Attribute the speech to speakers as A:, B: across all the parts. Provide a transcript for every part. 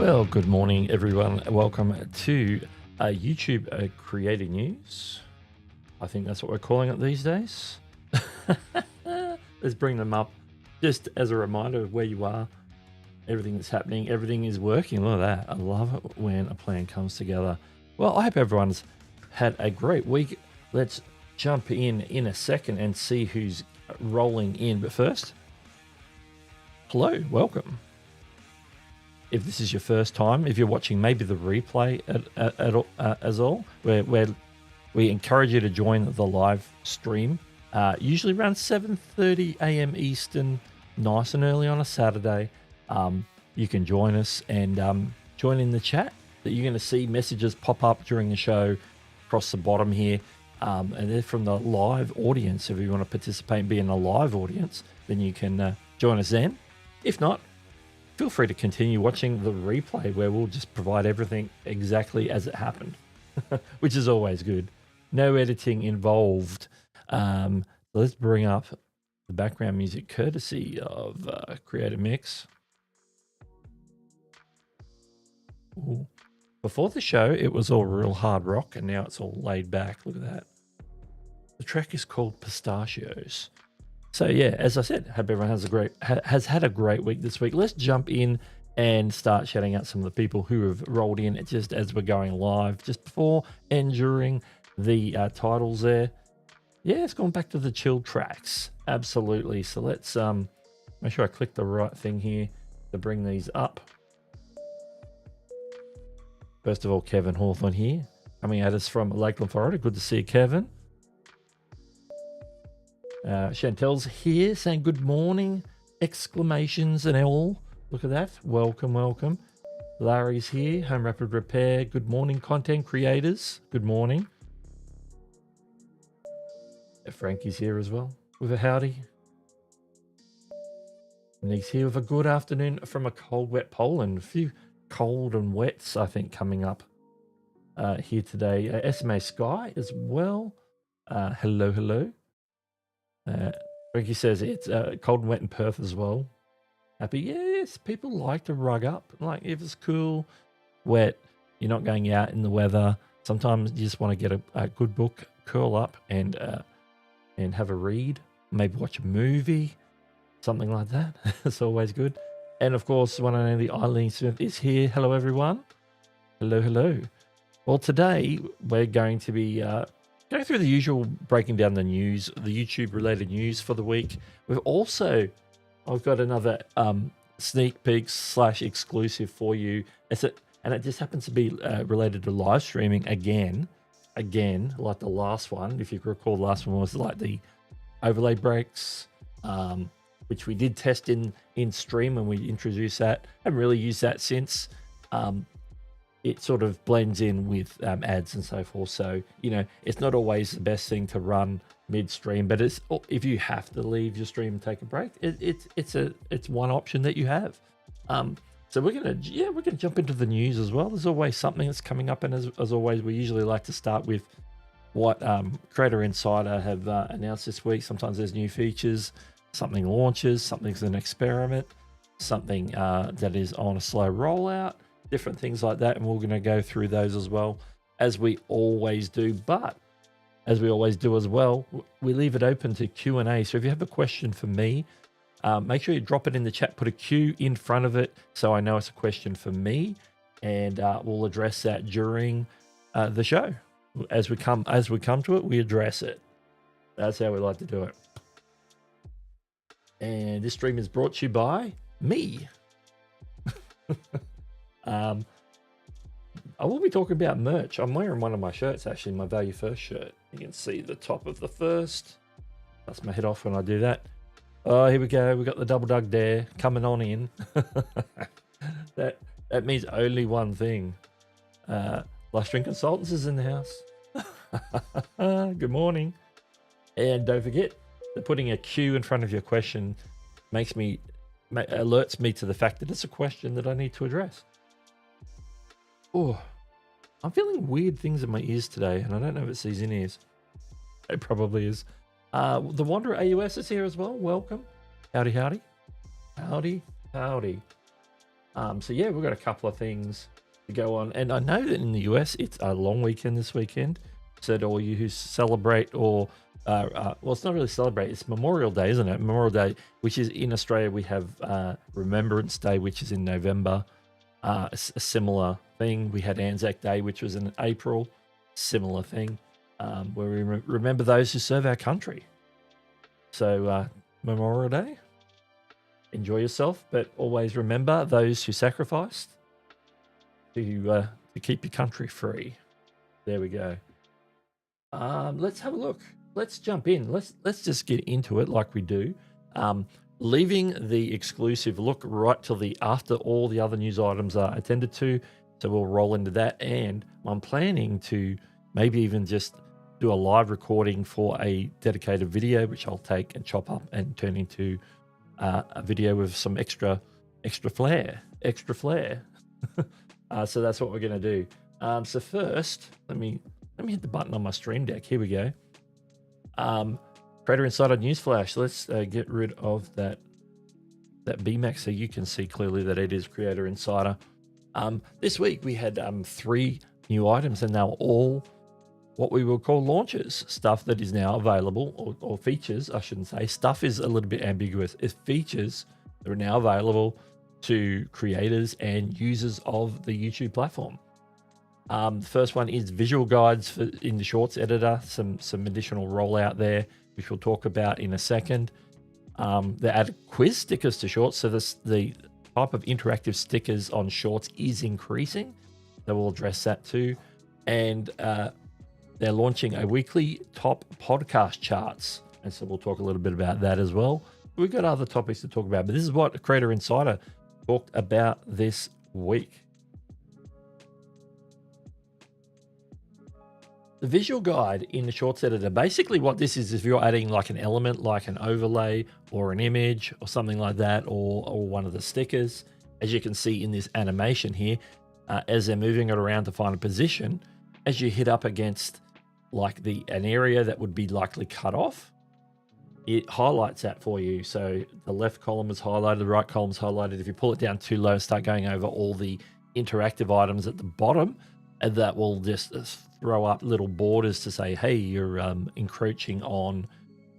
A: Well, good morning, everyone. Welcome to YouTube Creating News. I think that's what we're calling it these days. Let's bring them up just as a reminder of where you are, everything that's happening, everything is working. Look at that. I love it when a plan comes together. Well, I hope everyone's had a great week. Let's jump in a second and see who's rolling in. But first, hello, welcome. If this is your first time, if you're watching maybe the replay as all, where we encourage you to join the live stream, usually around 7:30 a.m. Eastern, nice and early on a Saturday. You can join us and join in the chat. That you're going to see messages pop up during the show across the bottom here, and they're from the live audience. If you want to participate and be in a live audience, then you can join us then. If not, feel free to continue watching the replay where we'll just provide everything exactly as it happened, which is always good. No editing involved. Let's bring up the background music courtesy of Creative Mix. Ooh. Before the show, it was all real hard rock, and now it's all laid back. Look at that. The track is called Pistachios. So yeah, as I said, hope everyone has had a great week this week. Let's jump in and start shouting out some of the people who have rolled in just as we're going live, just before and during the titles there. Yeah, it's gone back to the chill tracks. Absolutely. So let's make sure I click the right thing here to bring these up. First of all, Kevin Hawthorne here, coming at us from Lakeland, Florida. Good to see you, Kevin. Chantel's here saying good morning, exclamations and all. Look at that. Welcome, welcome. Larry's here, Home Rapid Repair. Good morning, content creators. Good morning. Frankie's here as well with a howdy. Nick's here with a good afternoon from a cold, wet Poland. A few cold and wets, I think, coming up here today. SMA Sky as well. Hello, hello. Ricky says it's cold and wet in Perth as well. Happy, yes. People like to rug up. Like if it's cool, wet, you're not going out in the weather. Sometimes you just want to get a good book, curl up, and have a read. Maybe watch a movie, something like that. It's always good. And of course, one and only Eileen Smith is here. Hello, everyone. Hello, hello. Well, today we're going to be going through the usual, breaking down the news, the YouTube related news for the week. I've got another sneak peek / exclusive for you. And it just happens to be related to live streaming again, like the last one. If you recall, the last one was like the overlay breaks, which we did test in stream when we introduced that. Haven't really used that since. It sort of blends in with ads and so forth. So, you know, it's not always the best thing to run midstream, but if you have to leave your stream and take a break, it's one option that you have. So we're gonna jump into the news as well. There's always something that's coming up, and as always, we usually like to start with what Creator Insider have announced this week. Sometimes there's new features, something launches, something's an experiment, something that is on a slow rollout. Different things like that, and we're going to go through those as well, as we always do. But as we always do as well, we leave it open to Q&A. So if you have a question for me, make sure you drop it in the chat, put a Q in front of it so I know it's a question for me, and we'll address that during the show. As we come to it, we address it. That's how we like to do it. And this stream is brought to you by me. I will be talking about merch. I'm wearing one of my shirts, actually, my Value First shirt. You can see the top of the first. That's my head off when I do that. Oh, here we go. We got the Double Doug Dare coming on in. That means only one thing. Live Stream Consultants is in the house. Good morning. And don't forget that putting a Q in front of your question alerts me to the fact that it's a question that I need to address. Oh, I'm feeling weird things in my ears today, and I don't know if it's these in-ears. It probably is. The Wanderer AUS is here as well. Welcome. Howdy, howdy. Howdy, howdy. So yeah, we've got a couple of things to go on. And I know that in the US, it's a long weekend this weekend. So to all you who celebrate or, well, it's not really celebrate, it's Memorial Day, isn't it? Memorial Day, which is in Australia, we have Remembrance Day, which is in November. A similar thing. We had Anzac Day, which was in April. Similar thing, where we remember those who serve our country. So Memorial Day, enjoy yourself, but always remember those who sacrificed to keep your country free. There we go. Let's have a look. Let's jump in. Let's just get into it like we do. Leaving the exclusive look right till the after all the other news items are attended to. So we'll roll into that. And I'm planning to maybe even just do a live recording for a dedicated video, which I'll take and chop up and turn into a video with some extra flair. So that's what we're going to do. So first, let me hit the button on my stream deck. Here we go. Creator Insider Newsflash. Let's get rid of that BMAX so you can see clearly that it is Creator Insider. This week we had 3 new items, and they were all what we will call launches, stuff that is now available, or features, I shouldn't say. Stuff is a little bit ambiguous. It's features that are now available to creators and users of the YouTube platform. The first one is visual guides in the Shorts editor, some additional rollout there, which we'll talk about in a second. They added quiz stickers to Shorts, so the type of interactive stickers on Shorts is increasing. So we'll address that too. And they're launching a weekly top podcast charts, and so we'll talk a little bit about that as well. We've got other topics to talk about, but this is what Creator Insider talked about this week. The visual guide in the Shorts editor, basically what this is, if you're adding like an element, like an overlay or an image or something like that, or one of the stickers, as you can see in this animation here, as they're moving it around to find a position, as you hit up against like an area that would be likely cut off, it highlights that for you. So the left column is highlighted, the right column is highlighted. If you pull it down too low, start going over all the interactive items at the bottom, and that will just throw up little borders to say, hey, you're encroaching on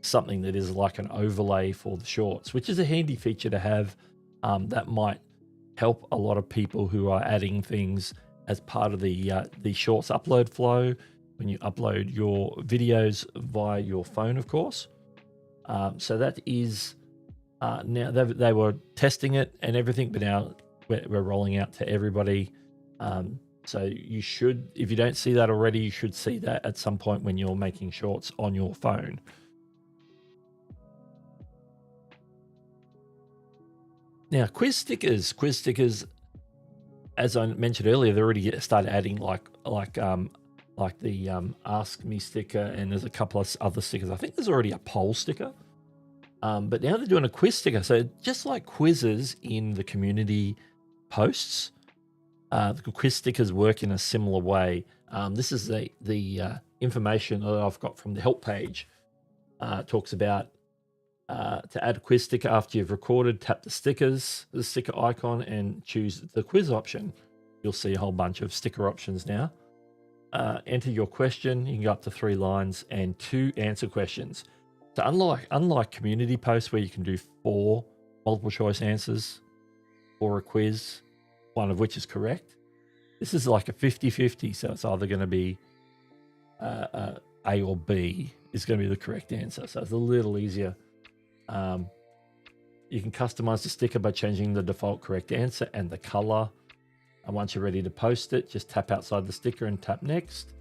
A: something that is like an overlay for the Shorts, which is a handy feature to have. That might help a lot of people who are adding things as part of the Shorts upload flow when you upload your videos via your phone, of course. So that is now they were testing it and everything, but now we're rolling out to everybody. So you should, if you don't see that already, you should see that at some point when you're making Shorts on your phone. Now, quiz stickers, as I mentioned earlier, they already started adding like the Ask Me sticker, and there's a couple of other stickers. I think there's already a poll sticker, but now they're doing a quiz sticker. So just like quizzes in the community posts, the quiz stickers work in a similar way. This is the information that I've got from the help page. Talks about to add a quiz sticker after you've recorded, tap the sticker icon, and choose the quiz option. You'll see a whole bunch of sticker options now. Enter your question. You can go up to 3 lines and 2 answer questions. So unlike community posts where you can do 4 multiple choice answers for a quiz, one of which is correct, this is like a 50-50. So it's either going to be A or B is going to be the correct answer. So it's a little easier. You can customize the sticker by changing the default correct answer and the color. And once you're ready to post it, just tap outside the sticker and tap next.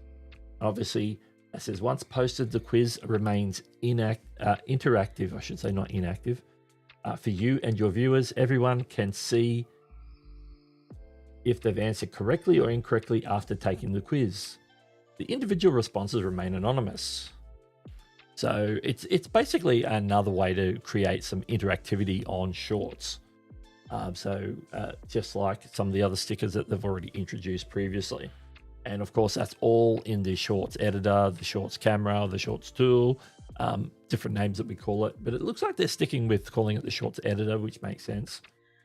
A: Obviously, it says once posted, the quiz remains interactive. I should say not inactive. For you and your viewers, everyone can see if they've answered correctly or incorrectly after taking the quiz. The individual responses remain anonymous. So it's basically another way to create some interactivity on Shorts. Just like some of the other stickers that they've already introduced previously. And of course, that's all in the Shorts editor, the Shorts camera, the Shorts tool, different names that we call it. But it looks like they're sticking with calling it the Shorts editor, which makes sense.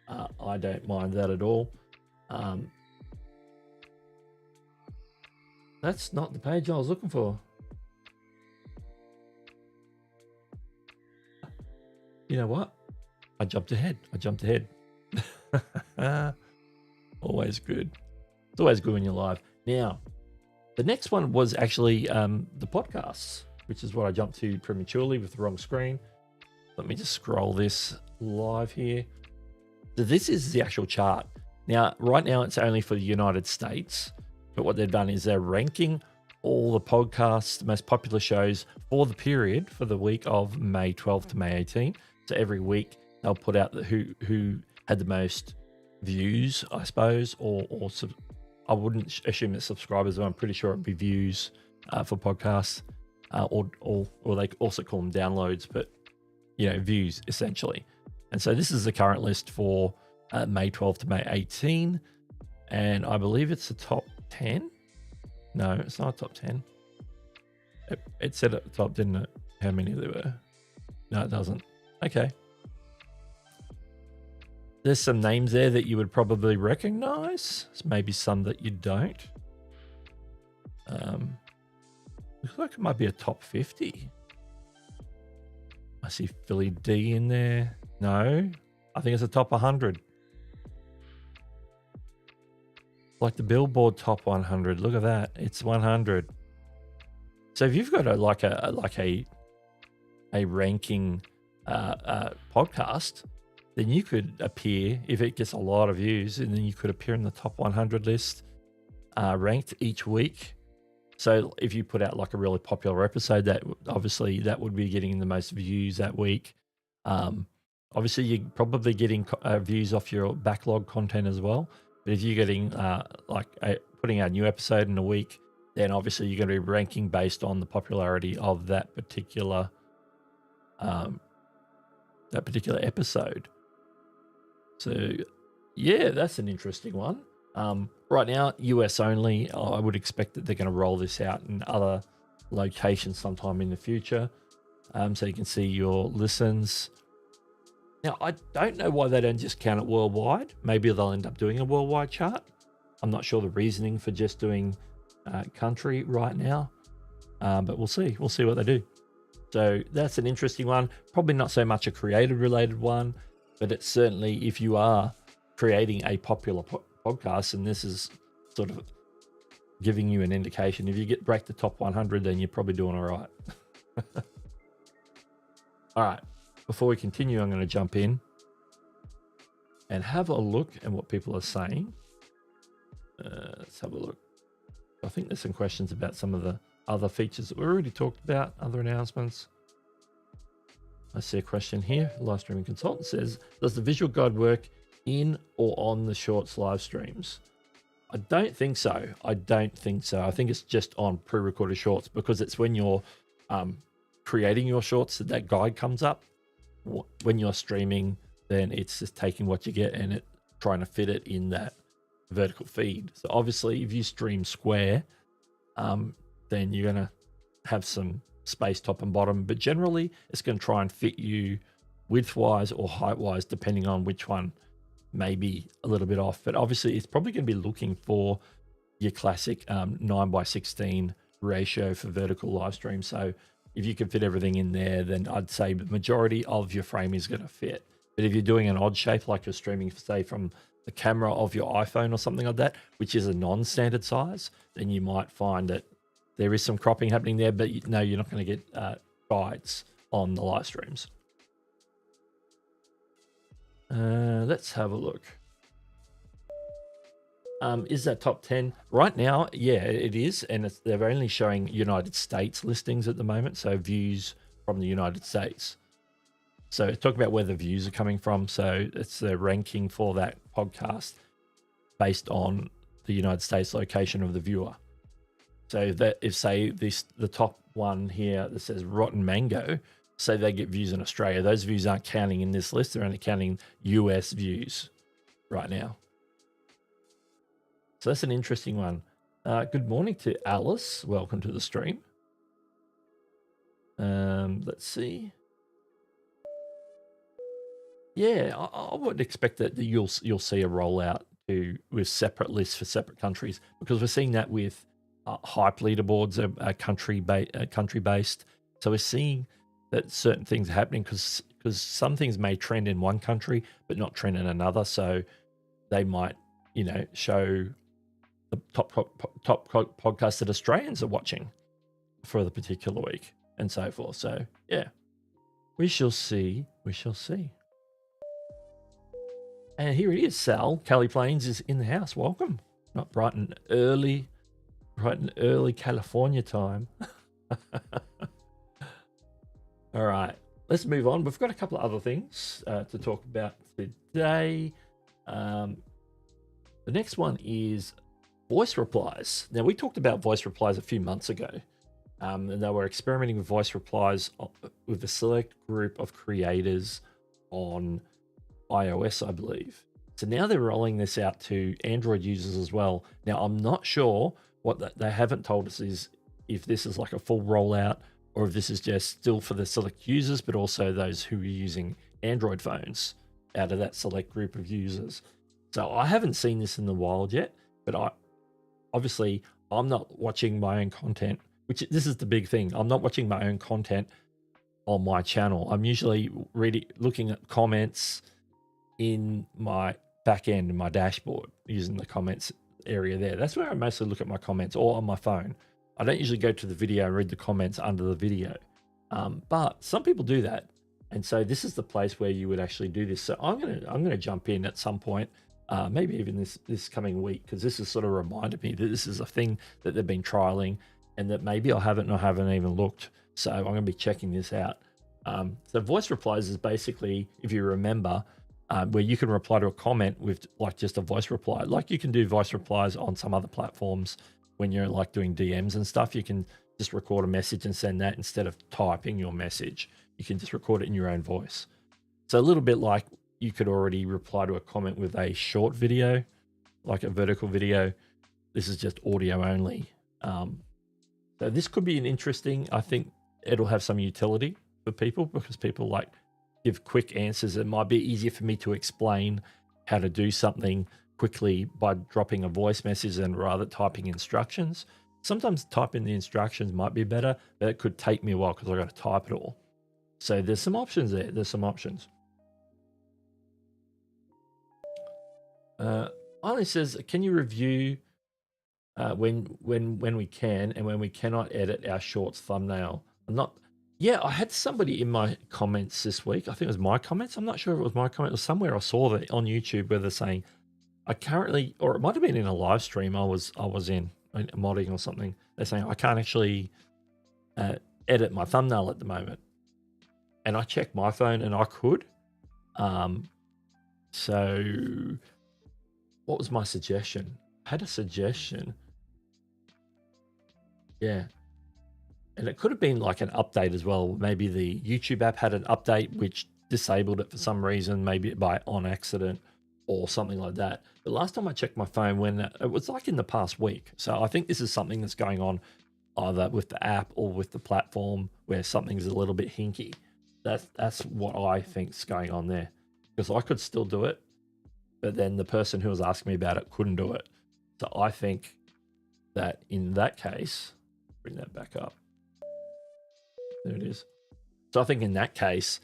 A: I don't mind that at all. That's not the page I was looking for. You know what? I jumped ahead. Always good. It's always good when you're live. Now, the next one was actually the podcasts, which is what I jumped to prematurely with the wrong screen. Let me just scroll this live here. So this is the actual chart. Now, right now it's only for the United States, but what they've done is they're ranking all the podcasts, the most popular shows for the period for the week of May 12th to May 18th. So every week they'll put out who had the most views, I suppose, or I wouldn't assume it's subscribers, but I'm pretty sure it'd be views for podcasts, or they also call them downloads, but views essentially. And so this is the current list for May 12th to May 18, and I believe it's the top 10. No, it's not top 10. It said at the top, didn't it? How many there were? No, it doesn't. Okay. There's some names there that you would probably recognize. Maybe some that you don't. Looks like it might be a top 50. I see Philly D in there. No, I think it's a top 100. Like the Billboard top 100. Look at that. It's 100. So if you've got a ranking podcast, then you could appear, if it gets a lot of views, and then you could appear in the top 100 list, ranked each week. So if you put out like a really popular episode, that obviously that would be getting the most views that week. Obviously you're probably getting views off your backlog content as well. But if you're getting putting out a new episode in a week, then obviously you're going to be ranking based on the popularity of that particular episode. So yeah, that's an interesting one. Right now, US only. I would expect that they're going to roll this out in other locations sometime in the future, so you can see your listens. Now, I don't know why they don't just count it worldwide. Maybe they'll end up doing a worldwide chart. I'm not sure the reasoning for just doing country right now, but we'll see. We'll see what they do. So that's an interesting one. Probably not so much a creative-related one, but it's certainly, if you are creating a popular podcast, and this is sort of giving you an indication, if you break the top 100, then you're probably doing all right. All right. Before we continue, I'm going to jump in and have a look at what people are saying. Let's have a look. I think there's some questions about some of the other features that we already talked about, other announcements. I see a question here. Live streaming consultant says, does the visual guide work in or on the shorts live streams? I don't think so. I think it's just on pre-recorded shorts, because it's when you're creating your shorts that guide comes up. When you're streaming, then it's just taking what you get and trying to fit it in that vertical feed. So obviously if you stream square, then you're going to have some space top and bottom, but generally it's going to try and fit you width-wise or height-wise, depending on which one may be a little bit off. But obviously it's probably going to be looking for your classic 9:16 ratio for vertical live stream. So if you can fit everything in there, then I'd say the majority of your frame is going to fit. But if you're doing an odd shape, like you're streaming, say, from the camera of your iPhone or something like that, which is a non-standard size, then you might find that there is some cropping happening there, but no, you're not going to get guides on the live streams. Let's have a look. Is that top 10? Right now, yeah, it is. And they're only showing United States listings at the moment. So views from the United States. So it's talking about where the views are coming from. So it's the ranking for that podcast based on the United States location of the viewer. So that if, say, the top one here that says Rotten Mango, say they get views in Australia, those views aren't counting in this list. They're only counting US views right now. So that's an interesting one. Good morning to Alice. Welcome to the stream. Let's see. Yeah, I would expect that you'll see a rollout with separate lists for separate countries, because we're seeing that with hype leaderboards are country based. So we're seeing that certain things are happening because some things may trend in one country but not trend in another. So they might show the top podcasts that Australians are watching for the particular week and so forth. So yeah, we shall see. We shall see. And here it is, Sal. Kelly Plains is in the house. Welcome. Not bright and early California time. All right, let's move on. We've got a couple of other things to talk about today. The next one is voice replies. Now, we talked about voice replies a few months ago, and they were experimenting with voice replies with a select group of creators on iOS, I believe. So now they're rolling this out to Android users as well. Now, I'm not sure what they haven't told us is if this is like a full rollout or if this is just still for the select users, but also those who are using Android phones out of that select group of users. So I haven't seen this in the wild yet, but I'm not watching my own content, which this is the big thing. I'm not watching my own content on my channel. I'm usually looking at comments in my back end, in my dashboard, using the comments area there. That's where I mostly look at my comments, or on my phone. I don't usually go to the video and read the comments under the video, but some people do that, and so this is the place where you would actually do this. So I'm gonna jump in at some point, maybe even this coming week, because this has sort of reminded me that this is a thing that they've been trialing, and that maybe I haven't even looked. So I'm gonna be checking this out. So voice replies is basically, if you remember, where you can reply to a comment with like just a voice reply. Like you can do voice replies on some other platforms when you're like doing DMs and stuff. You can just record a message and send that instead of typing your message. You can just record it in your own voice. So a little bit like you could already reply to a comment with a short video, like a vertical video. This is just audio only. So this could be an interesting, I think it'll have some utility for people, because people like give quick answers. It might be easier for me to explain how to do something quickly by dropping a voice message than rather typing instructions. Sometimes typing the instructions might be better, but it could take me a while because I got to type it all. So there's some options there. There's some options. Ollie says, can you review when we can and when we cannot edit our shorts thumbnail? Yeah, I had somebody in my comments this week. I think it was my comments. I'm not sure if it was my comment or somewhere I saw that on YouTube where they're saying, I currently, or it might have been in a live stream I was in modding or something. They're saying I can't actually edit my thumbnail at the moment. And I checked my phone and I could. So what was my suggestion? I had a suggestion. Yeah. And it could have been like an update as well. Maybe the YouTube app had an update which disabled it for some reason, maybe on accident or something like that. But last time I checked my phone, when it was like in the past week. So I think this is something that's going on either with the app or with the platform where something's a little bit hinky. That's what I think's going on there, because I could still do it, but then the person who was asking me about it couldn't do it. So I think that in that case, bring that back up. There it is. So I think in that case,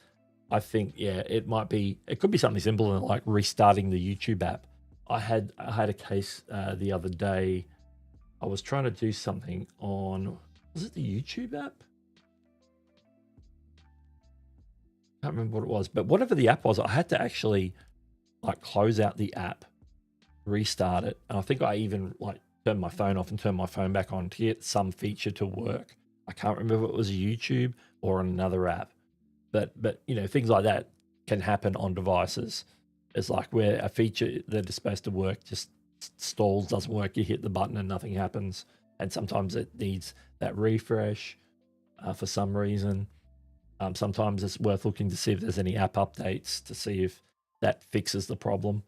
A: I think, yeah, it could be something simple than like restarting the YouTube app. I had a case the other day. I was trying to do something on, was it the YouTube app? I can't remember what it was, but whatever the app was, I had to actually like close out the app, restart it. And I think I even like turned my phone off and turned my phone back on to get some feature to work. I can't remember if it was YouTube or on another app, but you know, things like that can happen on devices. It's like where a feature that is supposed to work just stalls, doesn't work. You hit the button and nothing happens. And sometimes it needs that refresh for some reason. Sometimes it's worth looking to see if there's any app updates to see if that fixes the problem.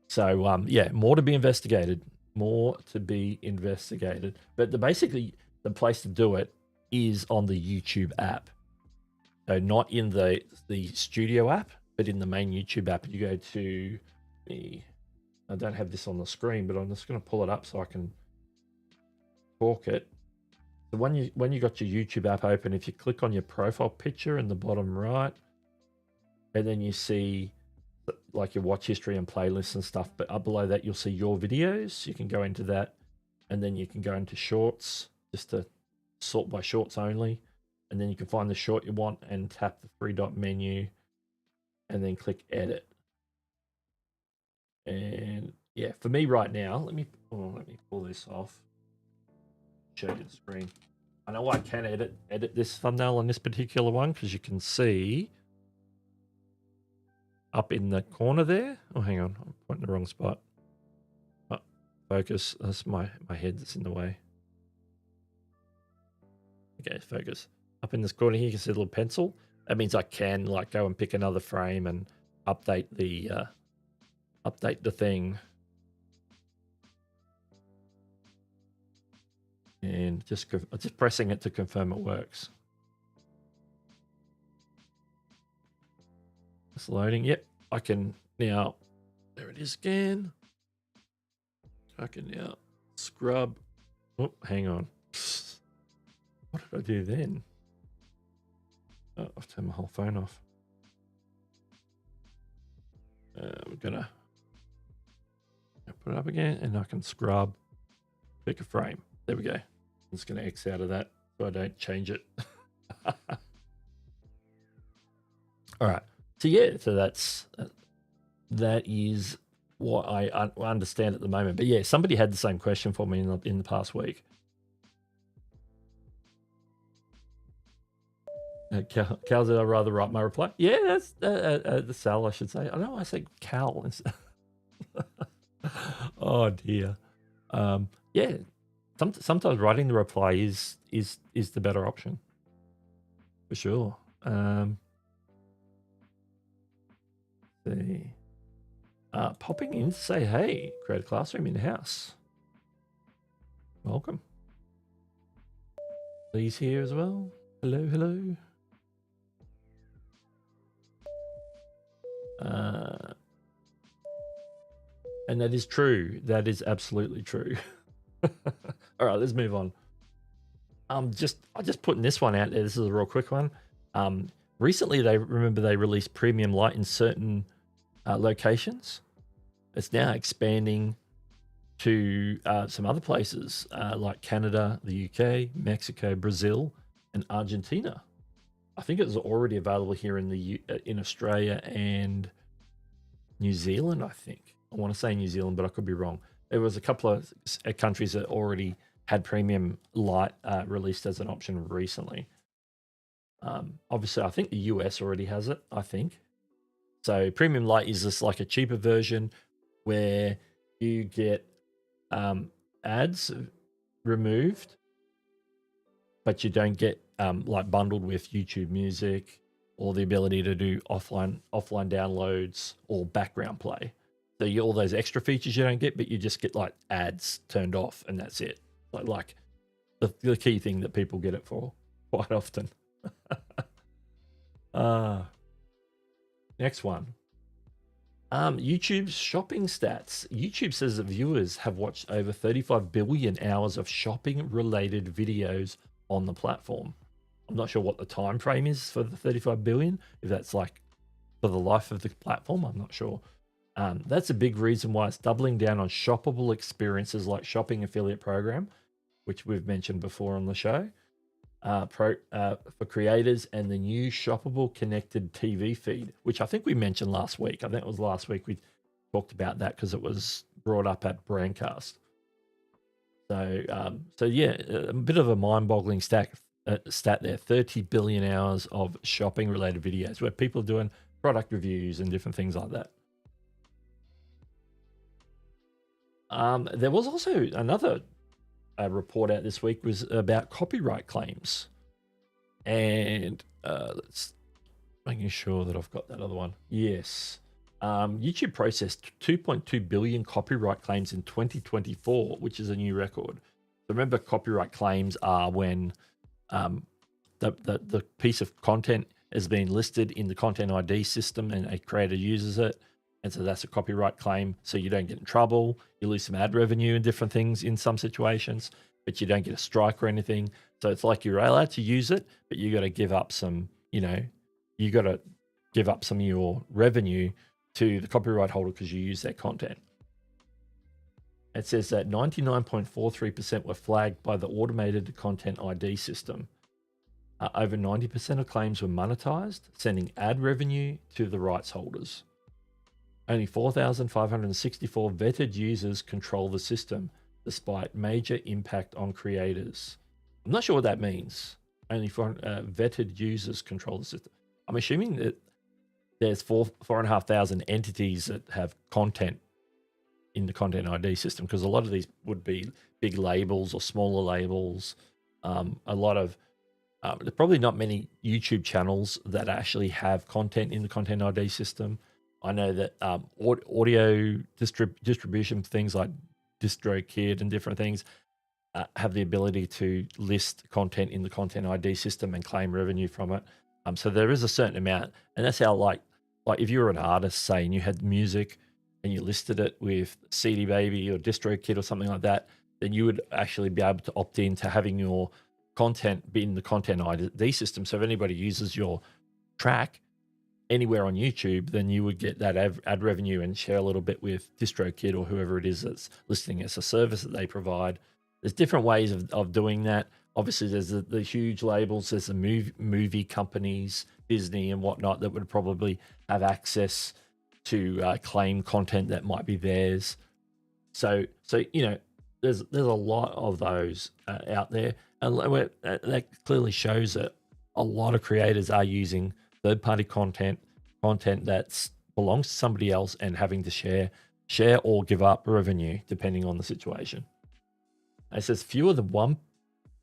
A: So yeah, more to be investigated. More to be investigated. But basically, the place to do it is on the YouTube app. So not in the studio app, but in the main YouTube app. You go to I don't have this on the screen, but I'm just going to pull it up so I can talk it. So when you got your YouTube app open, if you click on your profile picture in the bottom right, and then you see like your watch history and playlists and stuff, but up below that you'll see your videos. You can go into that, and then you can go into shorts just to sort by shorts only, and then you can find the short you want and tap the three-dot menu and then click edit. And yeah, for me right now, let me pull this off, show you the screen. I know I can edit this thumbnail on this particular one because you can see up in the corner there. Oh, hang on, I'm pointing the wrong spot. Oh, focus. That's my head that's in the way. Okay, focus. Up in this corner here, you can see a little pencil. That means I can like go and pick another frame and update the thing. And just pressing it to confirm it works. It's loading. Yep, I can now. There it is again. I can now scrub. Oh, hang on. What did I do then? Oh, I've turned my whole phone off. I'm gonna put it up again, and I can scrub. Pick a frame. There we go. I'm just gonna X out of that so I don't change it. All right. So yeah, so that is what I understand at the moment. But yeah, somebody had the same question for me in the past week. Cal said I'd rather write my reply. Yeah, that's the Sal, I should say. I know I say Cal. Oh dear. Yeah. Sometimes writing the reply is the better option, for sure. See. Popping in to say, hey, create a classroom in the house. Welcome. Lee's here as well. Hello, hello. And that is true. That is absolutely true. All right, let's move on. I'm just putting this one out there. This is a real quick one. Recently, they released Premium Light in certain locations. It's now expanding to some other places like Canada, the UK, Mexico, Brazil, and Argentina. I think it was already available here in Australia and New Zealand. I think I want to say New Zealand, but I could be wrong. There was a couple of countries that already had Premium Light released as an option recently. Obviously, I think the US already has it. I think so. Premium Light is just like a cheaper version where you get ads removed, but you don't get like bundled with YouTube Music or the ability to do offline downloads or background play. So all those extra features you don't get, but you just get like ads turned off, and that's it. Like the key thing that people get it for quite often. Next one. YouTube's shopping stats. YouTube says that viewers have watched over 35 billion hours of shopping-related videos on the platform. I'm not sure what the time frame is for the 35 billion. If that's like for the life of the platform, I'm not sure. That's a big reason why it's doubling down on shoppable experiences like Shopping Affiliate Program, which we've mentioned before on the show, for creators, and the new shoppable connected TV feed, which I think we mentioned last week. I think it was last week we talked about that because it was brought up at Brandcast. So yeah, a bit of a mind-boggling stat there. 30 billion hours of shopping-related videos where people are doing product reviews and different things like that. There was also another report out this week was about copyright claims, and let's making sure that I've got that other one. Yes, YouTube processed 2.2 billion copyright claims in 2024, which is a new record. Remember, copyright claims are when the piece of content has been listed in the content ID system and a creator uses it. And so that's a copyright claim. So you don't get in trouble. You lose some ad revenue and different things in some situations, but you don't get a strike or anything. So it's like you're allowed to use it, but you got to give up some, you got to give up some of your revenue to the copyright holder because you use their content. It says that 99.43% were flagged by the automated content ID system. Over 90% of claims were monetized, sending ad revenue to the rights holders. Only 4,564 vetted users control the system, despite major impact on creators. I'm not sure what that means. Only vetted users control the system. I'm assuming that there's 4,500 entities that have content in the content ID system, because a lot of these would be big labels or smaller labels. A lot of there's probably not many YouTube channels that actually have content in the content ID system. I know that audio distribution, things like DistroKid and different things, have the ability to list content in the content ID system and claim revenue from it. So there is a certain amount, and that's how like if you were an artist, say, and you had music and you listed it with CD Baby or DistroKid or something like that, then you would actually be able to opt in to having your content be in the content ID system. So if anybody uses your track anywhere on YouTube, then you would get that ad revenue and share a little bit with DistroKid or whoever it is that's listing as a service that they provide. There's different ways of doing that. Obviously, there's the huge labels, there's the movie companies, Disney and whatnot, that would probably have access to claim content that might be theirs. So there's a lot of those out there, and that clearly shows that a lot of creators are using third-party content that belongs to somebody else and having to share or give up revenue depending on the situation. It says fewer than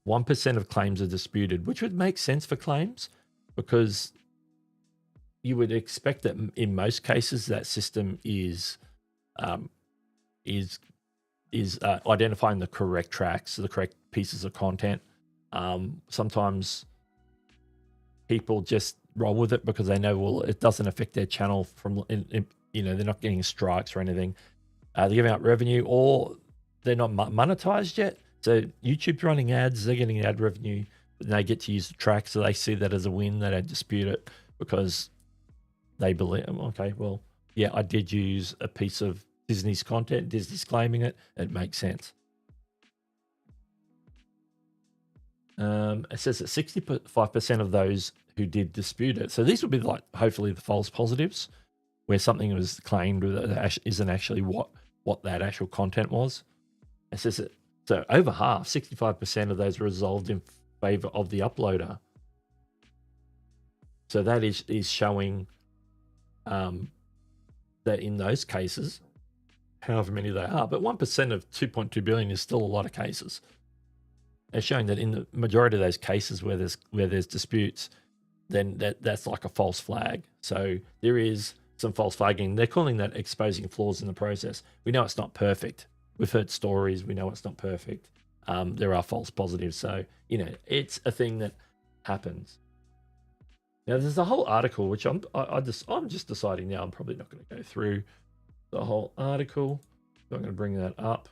A: 1% of claims are disputed, which would make sense for claims, because you would expect that in most cases that system is identifying the correct tracks, the correct pieces of content. Sometimes people just roll with it because they know, well, it doesn't affect their channel they're not getting strikes or anything. They're giving out revenue, or they're not monetized yet. So YouTube's running ads, they're getting ad revenue, and they get to use the track. So they see that as a win. They don't dispute it because they believe, okay, well, yeah, I did use a piece of Disney's content. Disney's claiming it. It makes sense. It says that 65% of those who did dispute it. So these would be like, hopefully, the false positives, where something was claimed that isn't actually what that actual content was. It says that, so over half, 65% of those resolved in favor of the uploader. So that is showing that in those cases, however many they are, but 1% of 2.2 billion is still a lot of cases. It's showing that in the majority of those cases where there's disputes, then that's like a false flag. So there is some false flagging. They're calling that exposing flaws in the process. We know it's not perfect. We've heard stories. We know it's not perfect. There are false positives. So, it's a thing that happens. Now, there's a whole article, which I'm just deciding now I'm probably not going to go through the whole article. So I'm going to bring that up.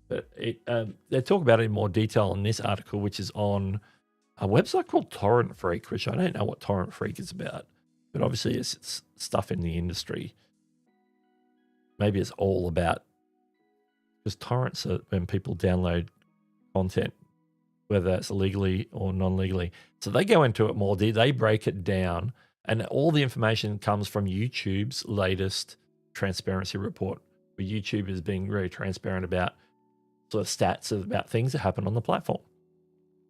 A: But they talk about it in more detail in this article, which is on a website called Torrent Freak, which I don't know what Torrent Freak is about, but obviously it's stuff in the industry. Maybe it's all about, because torrents are when people download content, whether that's legally or non-legally. So they go into it more. They break it down, and all the information comes from YouTube's latest transparency report, where YouTube is being very transparent about sort of stats about things that happen on the platform.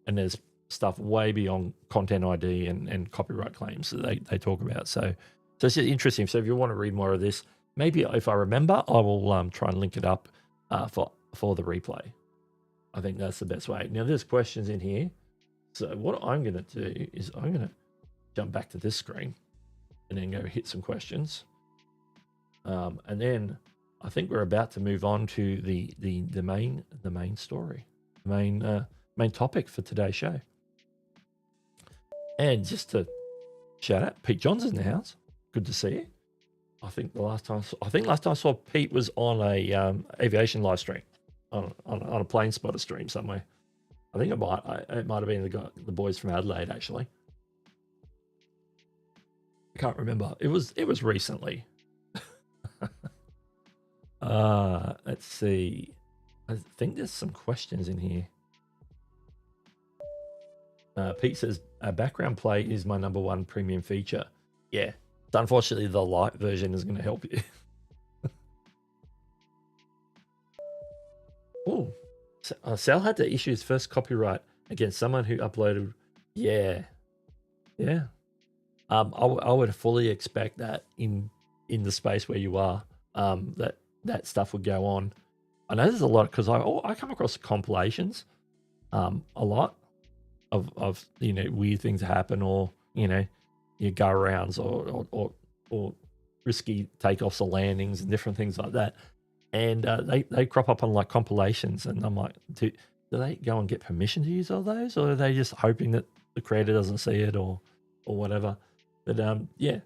A: And there's stuff way beyond content ID and copyright claims that they talk about. So it's interesting. So if you want to read more of this, maybe if I remember, I will try and link it up for the replay. I think that's the best way. Now there's questions in here. So what I'm going to do is I'm going to jump back to this screen and then go hit some questions. And then I think we're about to move on to the main story, main topic for today's show. And just to Shout out. Pete John's in the house. Good to see you. I think last time I saw Pete was on a aviation live stream on a plane spotter stream somewhere. I think it might have been the boys from Adelaide actually. I can't remember. It was recently. Let's see. I think there's some questions in here. Pete says, background play is my #1 premium feature. Yeah. Unfortunately, the light version is going to help you. Oh, Sal had to issue his first copyright against someone who uploaded. Yeah. I would fully expect that in the space where you are, that stuff would go on. I know there's a lot because I come across compilations, a lot of weird things happen, or your go arounds or risky takeoffs or landings and different things like that, and they crop up on like compilations, and I'm like, do they go and get permission to use all those, or are they just hoping that the creator doesn't see it or whatever? But yeah,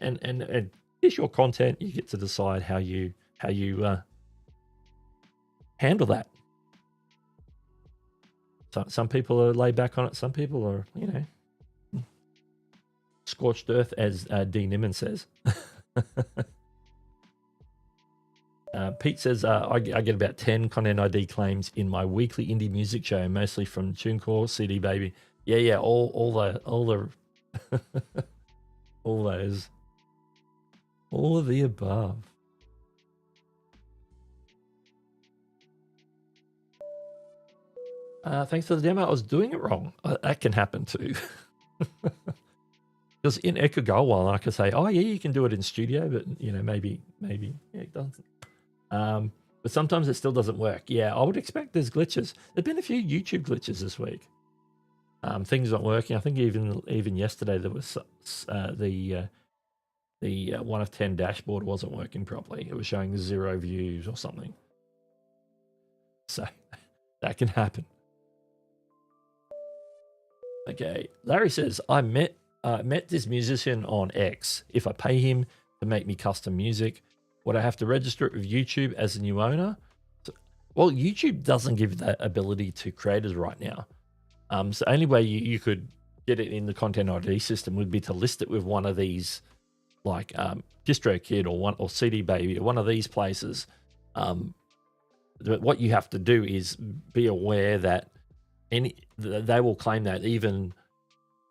A: and it's your content. You get to decide how you handle that. So some people are laid back on it. Some people are, scorched earth, as D. Niman says. Pete says, I get about 10 content ID claims in my weekly indie music show, mostly from TuneCore, CD Baby. Yeah, all the all those, all of the above. Thanks for the demo. I was doing it wrong. That can happen too. Because it could go a while, and I could say, oh yeah, you can do it in studio, but maybe it doesn't. But sometimes it still doesn't work. Yeah, I would expect there's glitches. There've been a few YouTube glitches this week. Things not working. I think even yesterday there was the 1 of 10 dashboard wasn't working properly. It was showing 0 views or something. So that can happen. Okay, Larry says, I met this musician on X. If I pay him to make me custom music, would I have to register it with YouTube as a new owner? Well, YouTube doesn't give that ability to creators right now. So the only way you could get it in the Content ID system would be to list it with one of these, like DistroKid or CD Baby or one of these places. What you have to do is be aware that they will claim that, even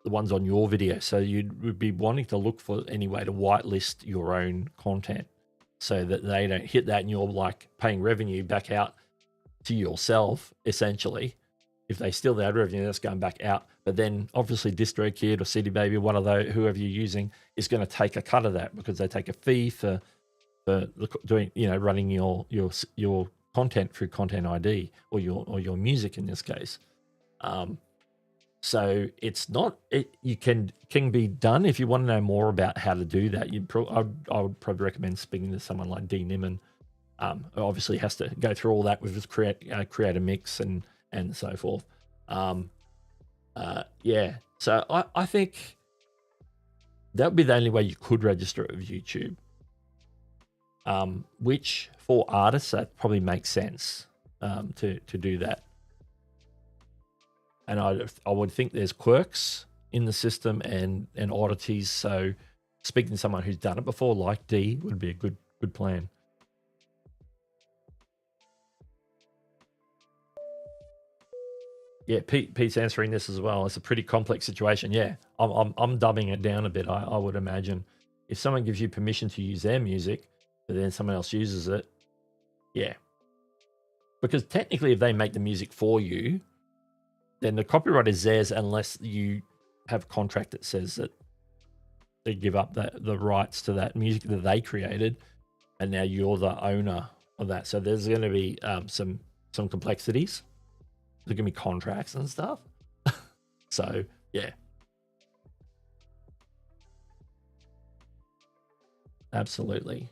A: the ones on your video. So you would be wanting to look for any way to whitelist your own content so that they don't hit that and you're like paying revenue back out to yourself, essentially. If they steal that revenue, that's going back out. But then obviously DistroKid or CD Baby, one of those, whoever you're using, is going to take a cut of that because they take a fee for doing, running your content through Content ID or your music in this case. So it's not, you can be done. If you want to know more about how to do that, I would probably recommend speaking to someone like D. Niman. Obviously has to go through all that with his create a mix and so forth. Yeah. So I think that would be the only way you could register it with YouTube. Which for artists, that probably makes sense to do that. And I would think there's quirks in the system and oddities. So speaking to someone who's done it before, like D, would be a good plan. Yeah, Pete's answering this as well. It's a pretty complex situation. Yeah, I'm dumbing it down a bit. I would imagine if someone gives you permission to use their music, but then someone else uses it, yeah. Because technically, if they make the music for you, then the copyright is theirs unless you have a contract that says that they give up the rights to that music that they created, and now you're the owner of that. So there's going to be some complexities. There's going to be contracts and stuff. So yeah, absolutely.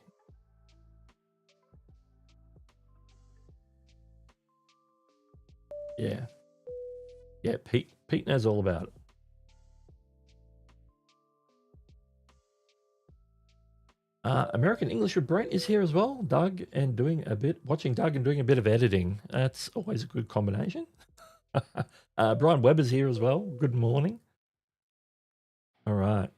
A: Yeah. Pete knows all about it. American English with Brent is here as well. Watching Doug and doing a bit of editing. That's always a good combination. Brian Webber's here as well. Good morning. All right.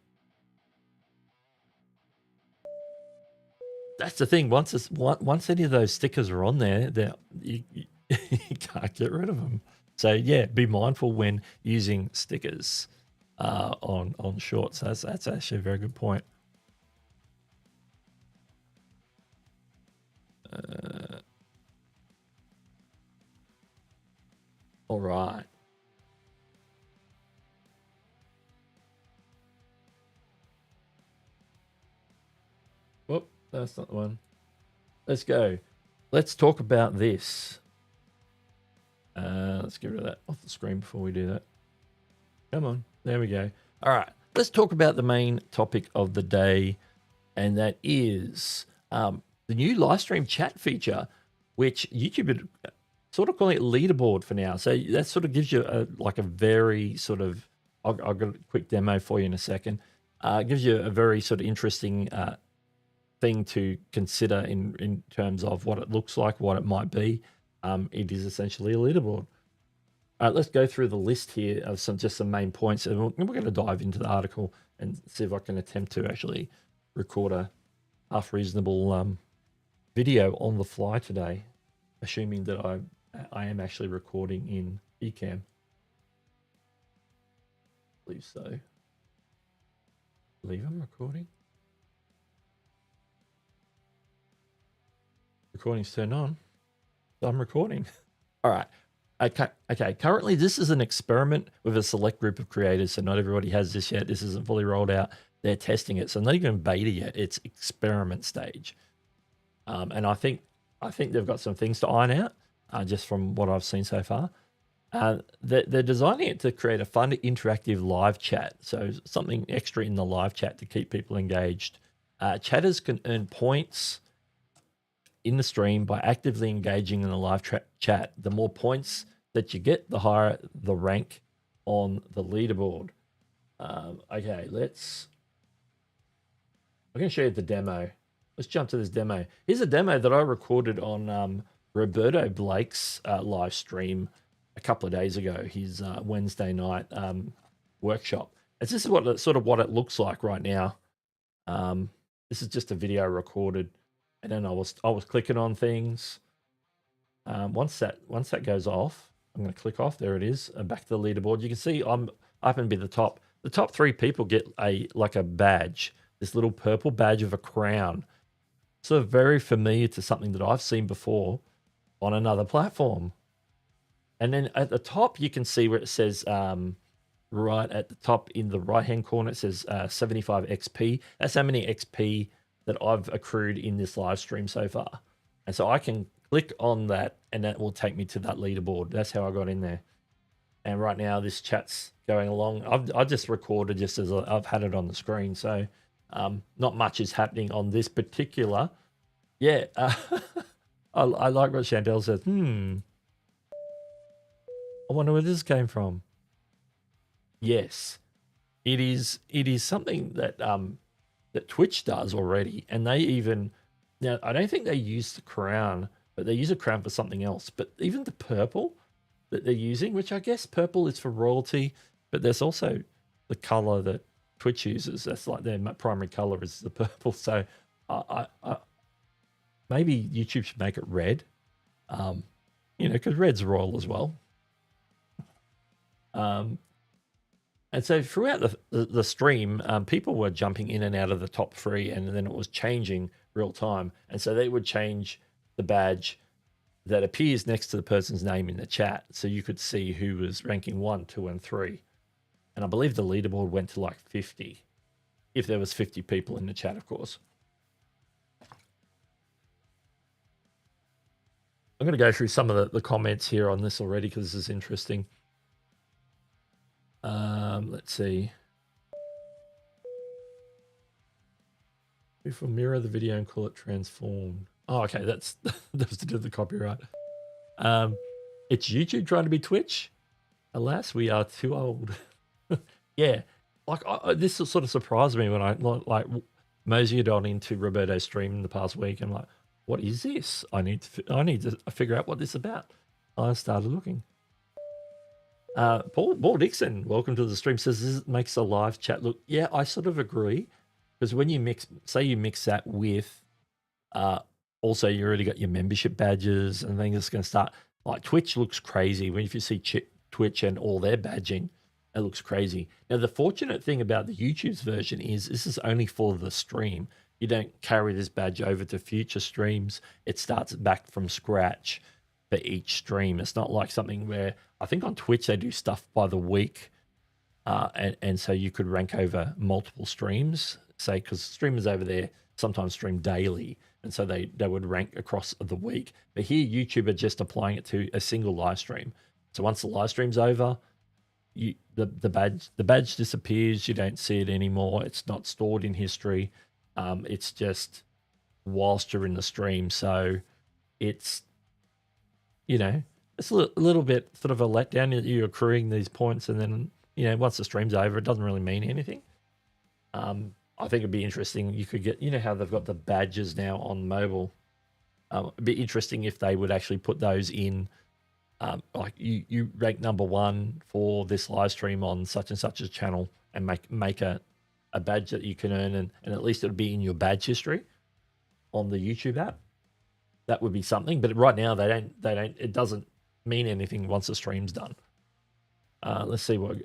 A: That's the thing. Once any of those stickers are on there, you can't get rid of them. So yeah, be mindful when using stickers on shorts. That's actually a very good point. All right. Whoop, that's not the one. Let's go. Let's talk about this. Let's get rid of that off the screen before we do that. Come on. There we go. All right. Let's talk about the main topic of the day, and that is the new live stream chat feature, which YouTube are sort of calling it leaderboard for now. So that sort of gives you a very sort of, I'll get a quick demo for you in a second. It gives you a very sort of interesting thing to consider in terms of what it looks like, what it might be. It is essentially a leaderboard. Let's go through the list here of some main points, and we're going to dive into the article and see if I can attempt to actually record a half reasonable video on the fly today, assuming that I am actually recording in Ecamm. I believe so. I believe I'm recording. Recording's turned on. So I'm recording. All right. Okay. Currently, this is an experiment with a select group of creators, so not everybody has this yet. This isn't fully rolled out. They're testing it, so not even beta yet. It's experiment stage, and I think they've got some things to iron out, just from what I've seen so far. They're designing it to create a fun, interactive live chat, so something extra in the live chat to keep people engaged. Chatters can earn points in the stream by actively engaging in the live chat. The more points that you get, the higher the rank on the leaderboard. Okay, I'm going to show you the demo. Let's jump to this demo. Here's a demo that I recorded on Roberto Blake's live stream a couple of days ago, his Wednesday night workshop. This is what it looks like right now. This is just a video recorded. And then I was clicking on things. Once that goes off, I'm going to click off. There it is. Back to the leaderboard. You can see I happen to be the top. The top 3 people get a badge, this little purple badge of a crown. So very familiar to something that I've seen before on another platform. And then at the top, you can see where it says right at the top in the right hand corner, it says 75 XP. That's how many XP that I've accrued in this live stream so far. And so I can click on that and that will take me to that leaderboard. That's how I got in there. And right now this chat's going along. I just recorded just as I've had it on the screen. So not much is happening on this particular. Yeah. I like what Chantel says. I wonder where this came from. Yes, it is something that that Twitch does already, and they even now I don't think they use the crown, but they use a crown for something else. But even the purple that they're using, which I guess purple is for royalty, but there's also the color that Twitch uses. That's like their primary color is the purple. So I maybe YouTube should make it red, because red's royal as well. And so throughout the stream, people were jumping in and out of the top 3, and then it was changing real time. And so they would change the badge that appears next to the person's name in the chat, so you could see who was ranking 1, 2, and 3. And I believe the leaderboard went to like 50, if there was 50 people in the chat, of course. I'm going to go through some of the comments here on this already because this is interesting. Let's see. If we'll mirror the video and call it transformed. Oh, okay, that's to do with the copyright. It's YouTube trying to be Twitch. Alas, we are too old. Yeah, like this sort of surprised me when I like moseyed on into Roberto's stream in the past week and like, what is this? I need to figure out what this is about. I started looking. Paul Dixon, welcome to the stream, says this makes a live chat look. Yeah, I sort of agree, because when you mix that with, also you already got your membership badges and things. It's going to start like Twitch looks crazy when if you see Twitch and all their badging, it looks crazy. Now the fortunate thing about the YouTube's version is this is only for the stream. You don't carry this badge over to future streams. It starts back from scratch for each stream. It's not like something where I think on Twitch they do stuff by the week, and so you could rank over multiple streams, say, because streamers over there sometimes stream daily, and so they would rank across the week. But here YouTube are just applying it to a single live stream. So once the live stream's over, the badge disappears. You don't see it anymore. It's not stored in history. It's just whilst you're in the stream. So it's, it's a little bit sort of a letdown. You're accruing these points, and then once the stream's over, it doesn't really mean anything. I think it'd be interesting. You could get, how they've got the badges now on mobile. It'd be interesting if they would actually put those in. Like you rank number 1 for this live stream on such and such a channel, and make a badge that you can earn, and at least it'll be in your badge history on the YouTube app. That would be something. But right now they don't. It doesn't mean anything once the stream's done. Let's see what.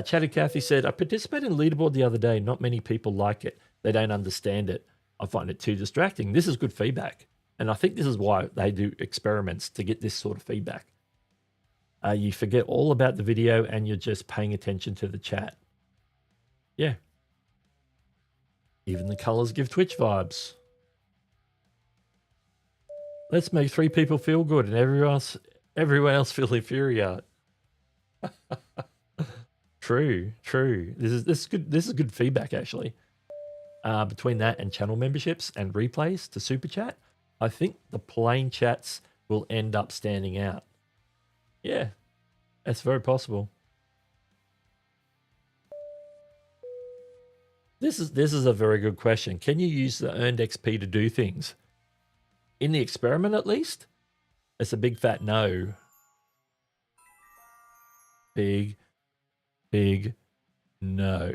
A: Chatty Cathy said, I participated in leaderboard the other day. Not many people like it. They don't understand it. I find it too distracting. This is good feedback. And I think this is why they do experiments, to get this sort of feedback. You forget all about the video and you're just paying attention to the chat. Yeah. Even the colors give Twitch vibes. Let's make 3 people feel good and everyone else feel inferior. True. This is good. This is good feedback, actually. Between that and channel memberships and replays to Super Chat, I think the plain chats will end up standing out. Yeah, that's very possible. This is a very good question. Can you use the earned XP to do things? In the experiment, at least, it's a big fat no. Big no.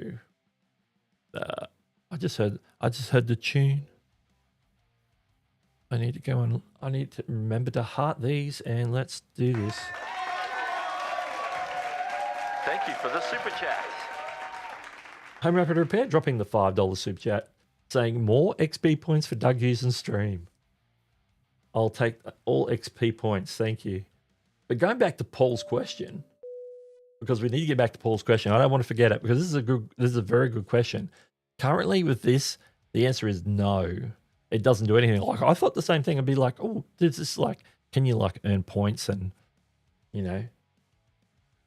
A: I just heard the tune. I need to remember to heart these, and let's do this.
B: Thank you for the super chat.
A: Home Rapid Repair dropping the $5 super chat, saying more XP points for Doug Hewson's stream. I'll take all XP points, thank you. But going back to Paul's question, because we need to get back to Paul's question. I don't want to forget it, because this is a very good question. Currently with this, the answer is no. It doesn't do anything. Like, I thought the same thing. I'd be like, oh, this is like, can you like earn points? And,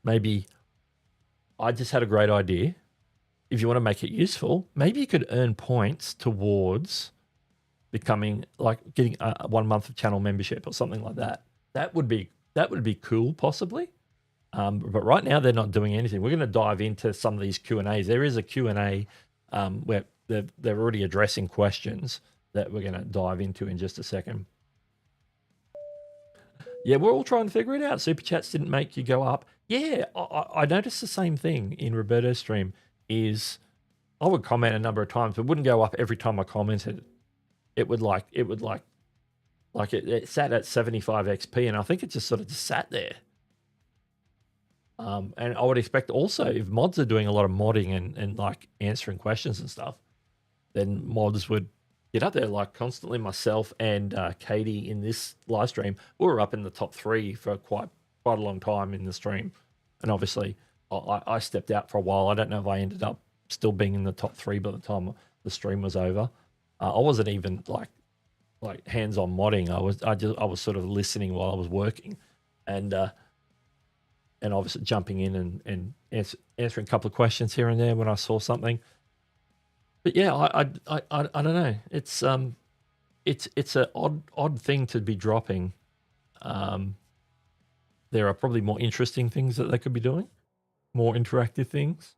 A: maybe I just had a great idea. If you want to make it useful, maybe you could earn points towards becoming, like, getting 1 month of channel membership or something like that. That would be cool, possibly. But right now they're not doing anything. We're going to dive into some of these Q&As. There is a Q&A where they're already addressing questions that we're going to dive into in just a second. Yeah, we're all trying to figure it out. Super chats didn't make you go up. Yeah, I noticed the same thing in Roberto's stream. Is I would comment a number of times, but it wouldn't go up every time I commented. It sat at 75 XP, and I think it just sort of just sat there. And I would expect also, if mods are doing a lot of modding and like answering questions and stuff, then mods would get up there. Like constantly, myself and Katie in this live stream, we were up in the top 3 for quite a long time in the stream. And obviously, I stepped out for a while. I don't know if I ended up still being in the top 3 by the time the stream was over. I wasn't even like hands-on modding. I was sort of listening while I was working, and obviously jumping in and answering a couple of questions here and there when I saw something. But yeah, I don't know. It's an odd thing to be dropping. There are probably more interesting things that they could be doing, more interactive things.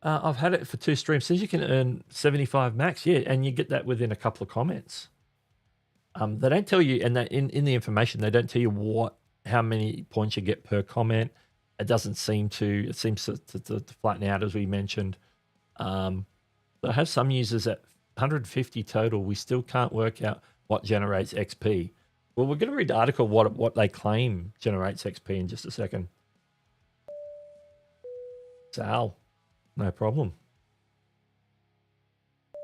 A: I've had it for 2 streams. Says you can earn 75 max. Yeah, and you get that within a couple of comments. They don't tell you, and that in the information, they don't tell you how many points you get per comment. It doesn't seem to. It seems to flatten out, as we mentioned. I have some users at 150 total. We still can't work out what generates XP. Well, we're going to read the article what they claim generates XP in just a second. Sal, no problem.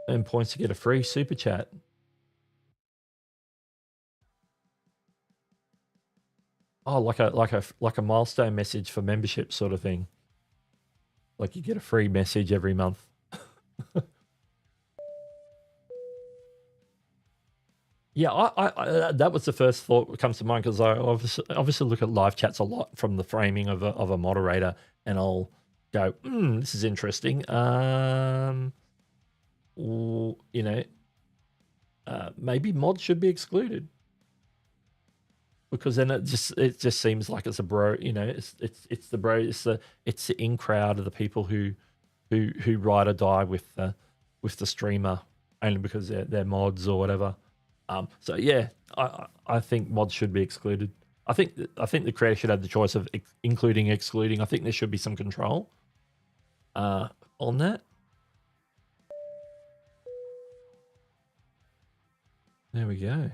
A: Earn points to get a free super chat. Oh, like a milestone message for membership sort of thing. Like you get a free message every month. Yeah, I that was the first thought that comes to mind, because I obviously look at live chats a lot from the framing of a moderator, and I'll go, this is interesting. Maybe mods should be excluded, because then it just seems like it's a bro. It's the bro. It's the in crowd of the people who ride or die with the streamer, only because they're mods or whatever. So yeah, I think mods should be excluded. I think the creator should have the choice of including, excluding. I think there should be some control on that. There we go.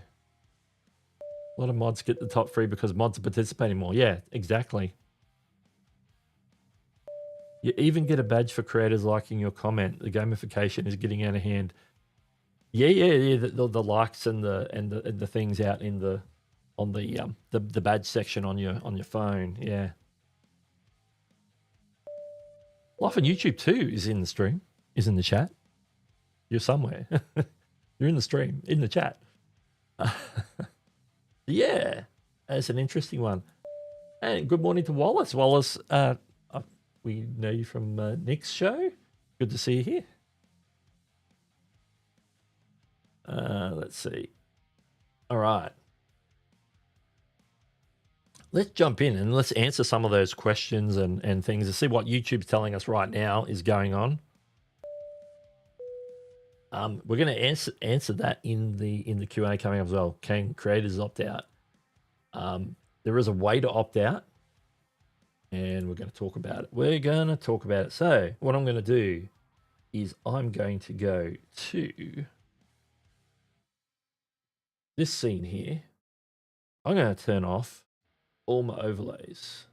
A: A lot of mods get the top free because mods are participating more. Yeah, exactly. You even get a badge for creators liking your comment. The gamification is getting out of hand. Yeah. The likes and the things out in the badge section on your phone. Yeah. Life on YouTube too is in the stream. Is in the chat. You're somewhere. You're in the stream, in the chat. Yeah, that's an interesting one. And good morning to Wallace. Wallace, we know you from Nick's show. Good to see you here. Let's see. All right. Let's jump in and let's answer some of those questions and things to see what YouTube's telling us right now is going on. We're going to answer that in the Q&A coming up as well. Can creators opt out? There is a way to opt out, and we're going to talk about it. So what I'm going to do is I'm going to go to this scene here. I'm going to turn off all my overlays,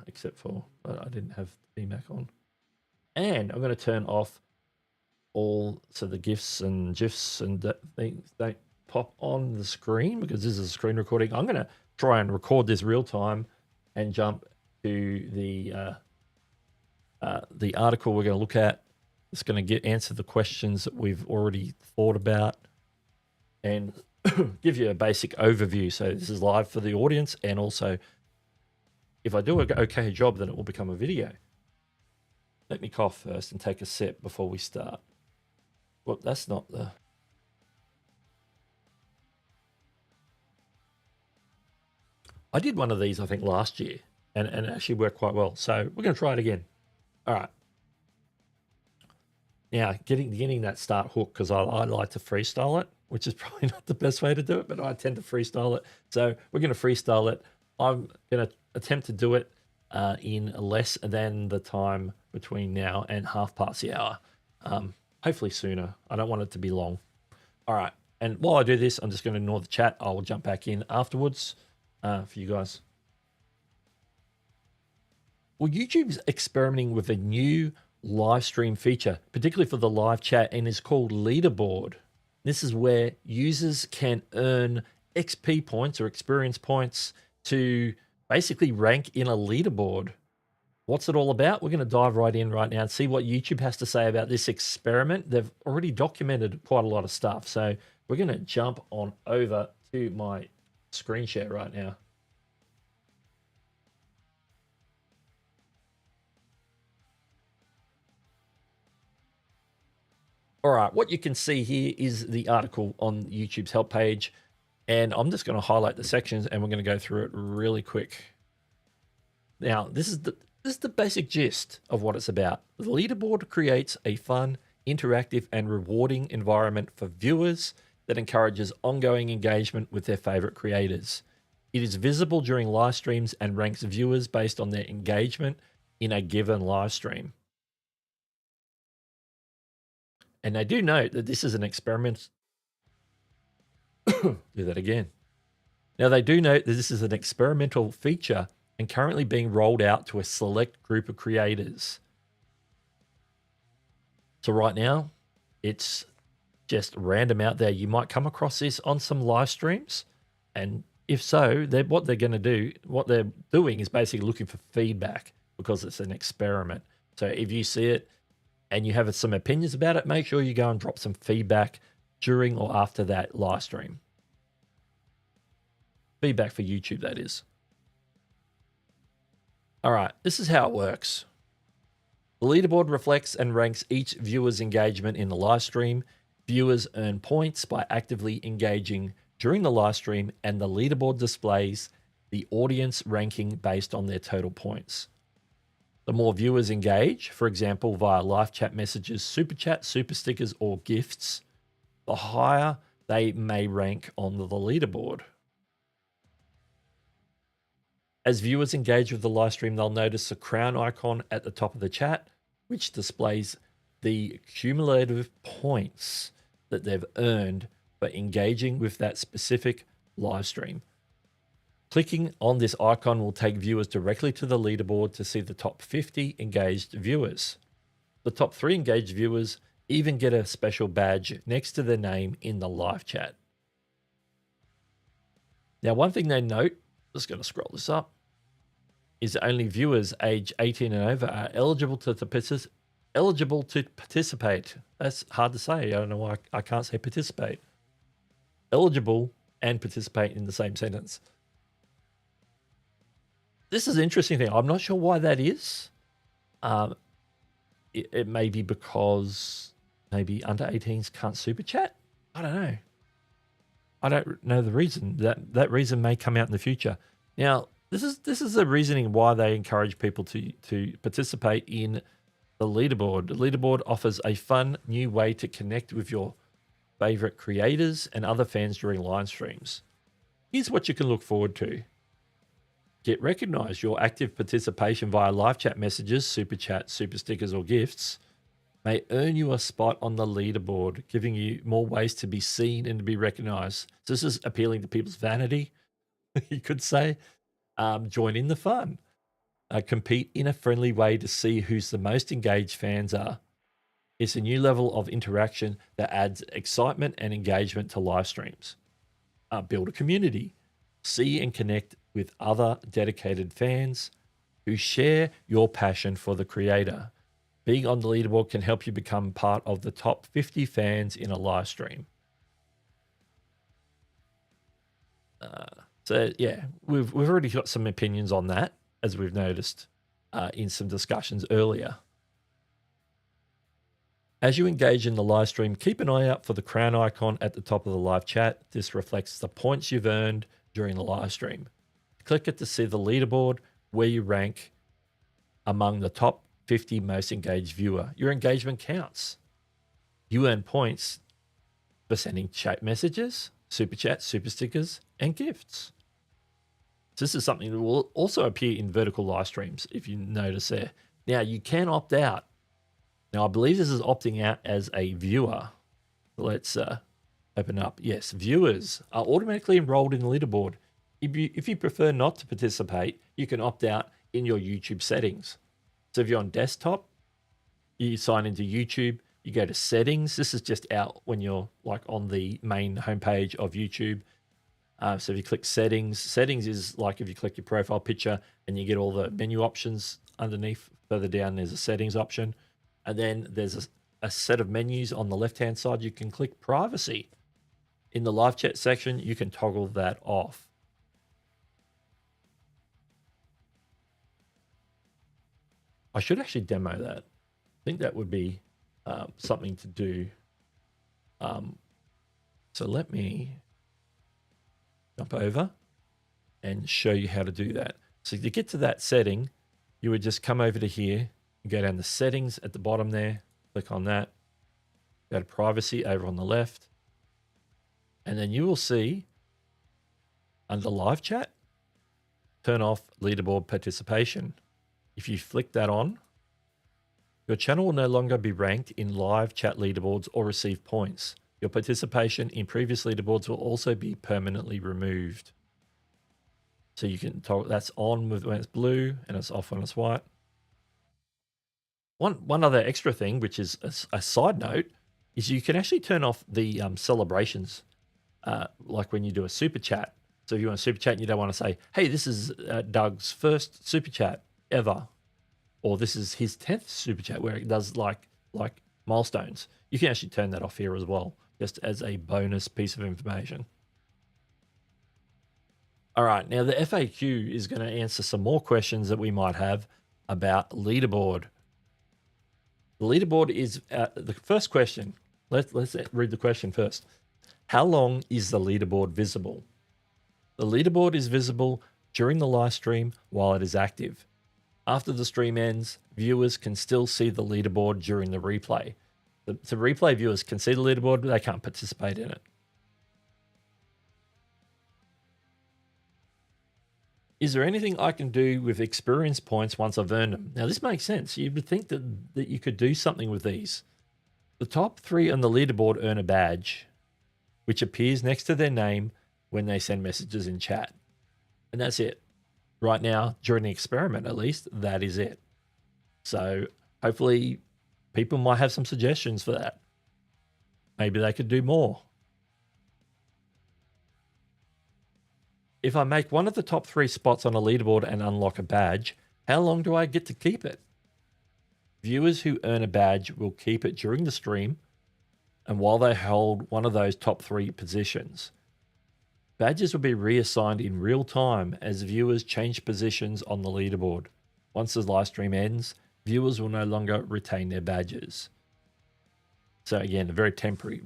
A: except for I didn't have BMAC on, and I'm going to turn off so the GIFs and GIFs and things don't pop on the screen, because this is a screen recording. I'm going to try and record this real time and jump to the article we're going to look at. It's going to answer the questions that we've already thought about and give you a basic overview. So this is live for the audience, and also if I do an okay job, then it will become a video. Let me cough first and take a sip before we start. Well, that's not the... I did one of these, I think, last year, and it actually worked quite well. So we're going to try it again. All right. Now, getting that start hook, because I like to freestyle it, which is probably not the best way to do it, but I tend to freestyle it. So we're going to freestyle it. I'm going to attempt to do it in less than the time between now and hour. Hopefully sooner. I don't want it to be long. All right. And while I do this, I'm just going to ignore the chat. I will jump back in afterwards for you guys. Well, YouTube's experimenting with a new live stream feature, particularly for the live chat, and is called Leaderboard. This is where users can earn XP points or experience points to basically rank in a leaderboard. What's it all about? We're going to dive right in right now and see what YouTube has to say about this experiment. They've already documented quite a lot of stuff. So we're going to jump on over to my screen share right now. All right, what you can see here is the article on YouTube's help page, and I'm just going to highlight the sections and we're going to go through it really quick. Now, this is the basic gist of what it's about. The leaderboard creates a fun, interactive, and rewarding environment for viewers that encourages ongoing engagement with their favorite creators. It is visible during live streams and ranks viewers based on their engagement in a given live stream. And they do note that this is an experiment. Do that again. Now, they do note that this is an experimental feature and currently being rolled out to a select group of creators. So right now, it's just random out there. You might come across this on some live streams, and if so, what they're doing is basically looking for feedback because it's an experiment. So if you see it and you have some opinions about it, make sure you go and drop some feedback during or after that live stream. Feedback for YouTube, that is. All right, this is how it works. The leaderboard reflects and ranks each viewer's engagement in the live stream. Viewers earn points by actively engaging during the live stream, and the leaderboard displays the audience ranking based on their total points. The more viewers engage, for example, via live chat messages, super chat, super stickers, or gifts, the higher they may rank on the leaderboard. As viewers engage with the live stream, they'll notice a crown icon at the top of the chat, which displays the cumulative points that they've earned for engaging with that specific live stream. Clicking on this icon will take viewers directly to the leaderboard to see the top 50 engaged viewers. The top 3 engaged viewers even get a special badge next to their name in the live chat. Now, one thing they note, just going to scroll this up, is that only viewers age 18 and over are eligible to participate. That's hard to say. I don't know why I can't say participate. Eligible and participate in the same sentence. This is an interesting thing. I'm not sure why that is. It may be because maybe under 18s can't super chat. I don't know. I don't know the reason. That reason may come out in the future. Now, this is the reasoning why they encourage people to participate in the leaderboard. The leaderboard offers a fun new way to connect with your favorite creators and other fans during live streams. Here's what you can look forward to. Get recognized. Your active participation via live chat messages, super chat, super stickers, or gifts may earn you a spot on the leaderboard, giving you more ways to be seen and to be recognized. So this is appealing to people's vanity, you could say. Join in the fun. Compete in a friendly way to see who's the most engaged fans are. It's a new level of interaction that adds excitement and engagement to live streams. Build a community. See and connect with other dedicated fans who share your passion for the creator. Being on the leaderboard can help you become part of the top 50 fans in a live stream. So yeah, we've already got some opinions on that, as we've noticed in some discussions earlier. As you engage in the live stream, keep an eye out for the crown icon at the top of the live chat. This reflects the points you've earned during the live stream. Click it to see the leaderboard where you rank among the top 50 most engaged viewer. Your engagement counts. You earn points for sending chat messages, super chats, super stickers, and gifts. So this is something that will also appear in vertical live streams, if you notice there. Now, you can opt out. Now, I believe this is opting out as a viewer. Let's open up. Yes, viewers are automatically enrolled in the leaderboard. If you prefer not to participate, you can opt out in your YouTube settings. So if you're on desktop, you sign into YouTube, you go to settings. This is just out when you're like on the main homepage of YouTube. So if you click settings, settings is like if you click your profile picture and you get all the menu options underneath. Further down, there's a settings option. And then there's a set of menus on the left-hand side. You can click privacy. In the live chat section, you can toggle that off. I should actually demo that. I think that would be something to do. So let me jump over and show you how to do that. So to get to that setting, you would just come over to here and go down to settings at the bottom there, click on that, go to privacy over on the left, and then you will see under live chat, turn off leaderboard participation. If you flick that on, your channel will no longer be ranked in live chat leaderboards or receive points. Your participation in previous leaderboards will also be permanently removed. So you can toggle that's on when it's blue and it's off when it's white. One other extra thing, which is a side note, is you can actually turn off the celebrations, like when you do a super chat. So if you want a super chat and you don't want to say, hey, this is Doug's first super chat ever, or this is his 10th super chat where it does like milestones, you can actually turn that off here as well, just as a bonus piece of information. All right, now the FAQ is going to answer some more questions that we might have about leaderboard. The leaderboard is the first question. Let's read the question first. How long is the leaderboard visible? The leaderboard is visible during the live stream while it is active. After the stream ends, viewers can still see the leaderboard during the replay. The replay viewers can see the leaderboard, but they can't participate in it. Is there anything I can do with experience points once I've earned them? Now, this makes sense. You would think that you could do something with these. The top 3 on the leaderboard earn a badge, which appears next to their name when they send messages in chat. And that's it. Right now, during the experiment at least, that is it. So hopefully people might have some suggestions for that. Maybe they could do more. If I make one of the top 3 spots on a leaderboard and unlock a badge, how long do I get to keep it? Viewers who earn a badge will keep it during the stream and while they hold one of those top 3 positions. Badges will be reassigned in real time as viewers change positions on the leaderboard. Once the live stream ends, viewers will no longer retain their badges. So again, a very temporary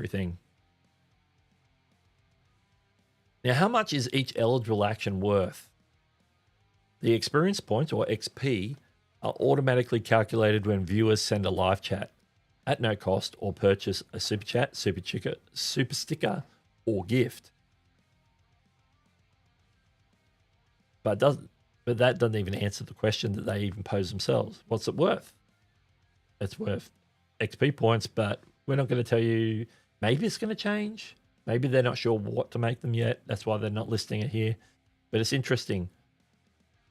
A: thing. Now, how much is each eligible action worth? The experience points, or XP, are automatically calculated when viewers send a live chat at no cost or purchase a super chat, super sticker, or gift. But that doesn't even answer the question that they even pose themselves. What's it worth? It's worth XP points, but we're not going to tell you. Maybe it's going to change. Maybe they're not sure what to make them yet. That's why they're not listing it here. But it's interesting.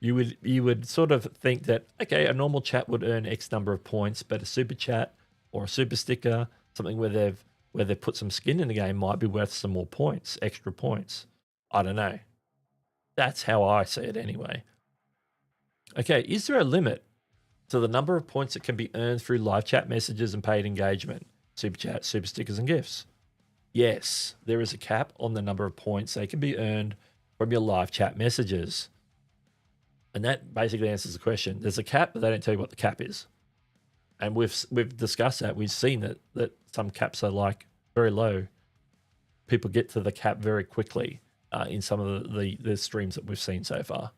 A: You would sort of think that, okay, a normal chat would earn X number of points, but a super chat or a super sticker, something where they've put some skin in the game, might be worth some more points, extra points. I don't know. That's how I see it anyway. Okay, is there a limit to the number of points that can be earned through live chat messages and paid engagement, super chat, super stickers, and gifts? Yes, there is a cap on the number of points they can be earned from your live chat messages. And that basically answers the question. There's a cap, but they don't tell you what the cap is. And we've discussed that. We've seen that some caps are like very low. People get to the cap very quickly in some of the streams that we've seen so far.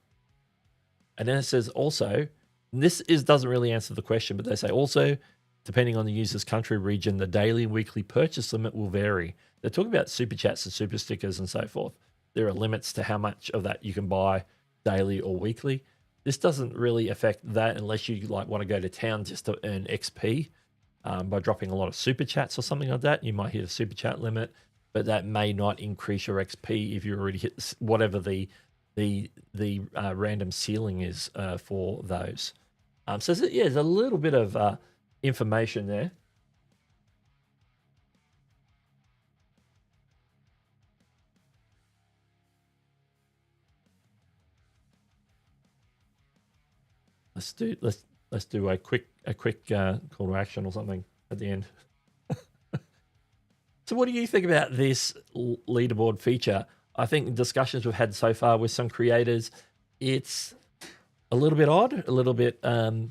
A: And then it says also, doesn't really answer the question, but they say also, depending on the user's country region, the daily and weekly purchase limit will vary. They're talking about super chats and super stickers and so forth. There are limits to how much of that you can buy daily or weekly. This doesn't really affect that unless you want to go to town just to earn XP by dropping a lot of super chats or something like that. You might hit a super chat limit, but that may not increase your XP if you already hit whatever the random ceiling is for those. So there's a little bit of information there. Let's do a quick call to action or something at the end. So what do you think about this leaderboard feature? I think discussions we've had so far with some creators, it's a little bit odd, a little bit my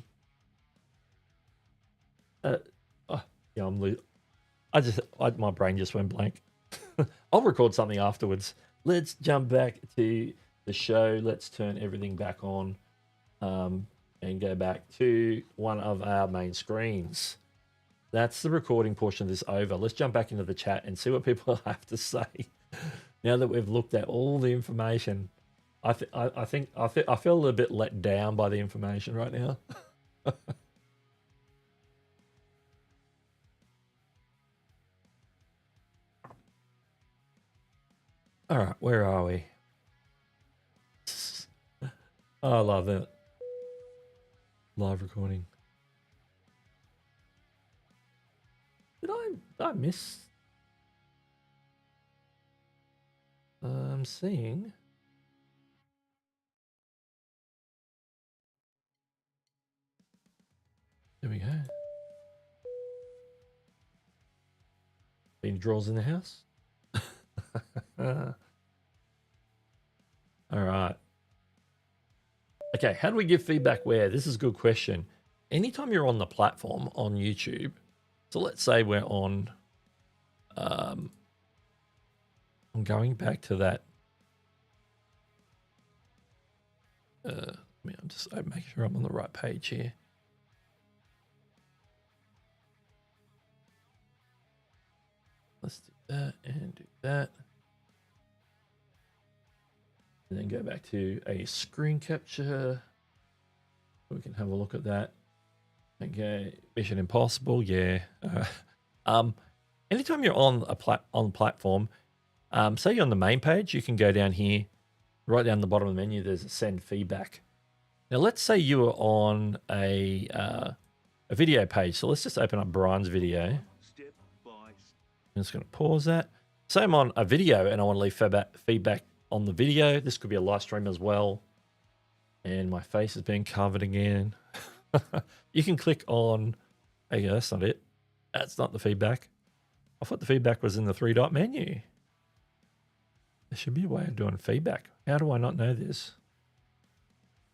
A: brain just went blank. I'll record something afterwards. Let's jump back to the show. Let's turn everything back on and go back to one of our main screens. That's the recording portion of this over. Let's jump back into the chat and see what people have to say. Now that we've looked at all the information, I feel a little bit let down by the information right now. All right, where are we? Oh, I love it. Live recording. Did I miss? I'm seeing. There we go. Any draws in the house? All right. Okay, how do we give feedback where? This is a good question. Anytime you're on the platform on YouTube, so let's say we're on, I'm going back to that. I'm just making sure I'm on the right page here. Let's do that and do that. And then go back to a screen capture. We can have a look at that. Okay, Mission Impossible, yeah. Anytime you're on a platform, say you're on the main page, you can go down here, right down the bottom of the menu. There's a send feedback. Now, let's say you were on a video page. So let's just open up Brian's video. I'm just going to pause that. Say I'm on a video and I want to leave feedback on the video. This could be a live stream as well. And my face is being covered again. You can click on, hey, that's not it. That's not the feedback. I thought the feedback was in the 3-dot menu. There should be a way of doing feedback. How do I not know this?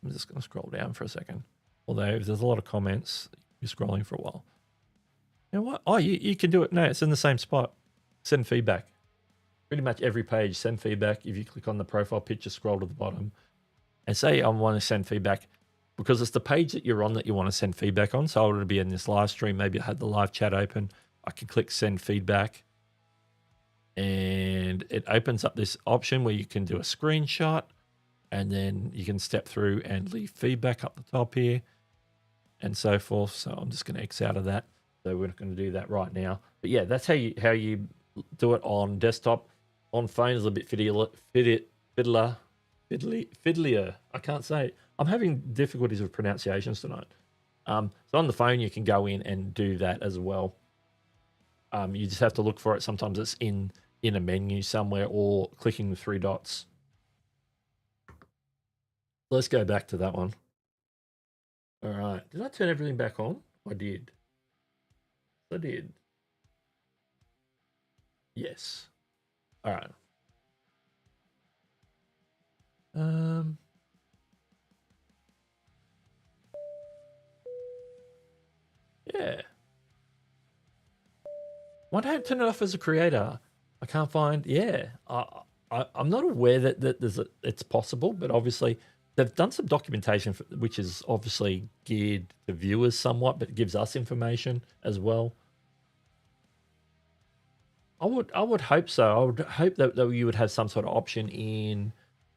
A: I'm just going to scroll down for a second. Although if there's a lot of comments, you're scrolling for a while. You know what? Oh, you can do it. No, it's in the same spot. Send feedback. Pretty much every page, send feedback. If you click on the profile picture, scroll to the bottom. And say I want to send feedback because it's the page that you're on that you want to send feedback on. So I would be in this live stream. Maybe I had the live chat open. I can click send feedback. And it opens up this option where you can do a screenshot. And then you can step through and leave feedback up the top here and so forth. So I'm just going to X out of that. So we're not going to do that right now. But yeah, that's how you do it on desktop. On phone is a bit fiddlier. I can't say it. I'm having difficulties with pronunciations tonight. So on the phone, you can go in and do that as well. You just have to look for it. Sometimes it's in a menu somewhere or clicking the 3 dots. Let's go back to that one. All right. Did I turn everything back on? I did. I did. Yes. All right. Yeah. Why don't I turn it off as a creator? I can't find. Yeah. I'm not aware that it's possible, but obviously they've done some documentation which is obviously geared to viewers somewhat, but gives us information as well. I would hope so. I would hope that you would have some sort of option in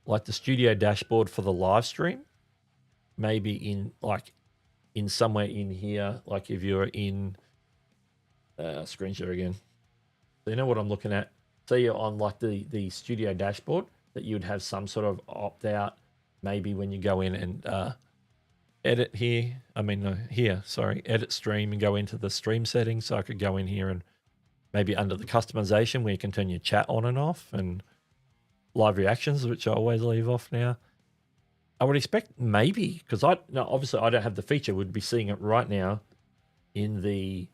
A: like the studio dashboard for the live stream. Maybe in somewhere in here, like if you're in screen share again. So you know what I'm looking at? So you're on like the studio dashboard, that you would have some sort of opt out maybe when you go in and edit here. Edit stream and go into the stream settings. So I could go in here and maybe under the customization where you can turn your chat on and off and live reactions, which I always leave off now. I would expect maybe, because obviously I don't have the feature, we'd be seeing it right now in the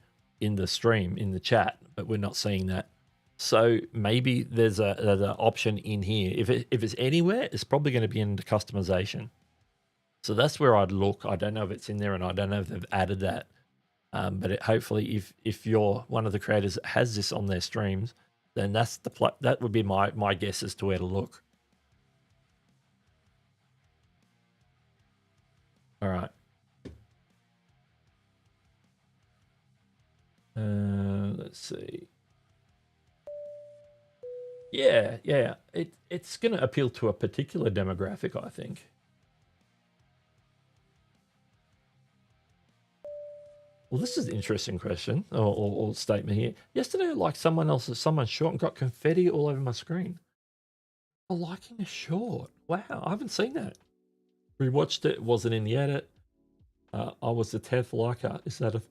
A: stream, in the chat, but we're not seeing that. So maybe there's an option in here. If it's anywhere, it's probably going to be in the customization. So that's where I'd look. I don't know if it's in there, and I don't know if they've added that. But hopefully, if you're one of the creators that has this on their streams, then that would be my guess as to where to look. All right. Let's see. Yeah. It's going to appeal to a particular demographic, I think. Well, this is an interesting question or statement here. Yesterday, like someone short and got confetti all over my screen. For liking a short. Wow, I haven't seen that. Rewatched it, wasn't in the edit. I was the 10th liker. Is that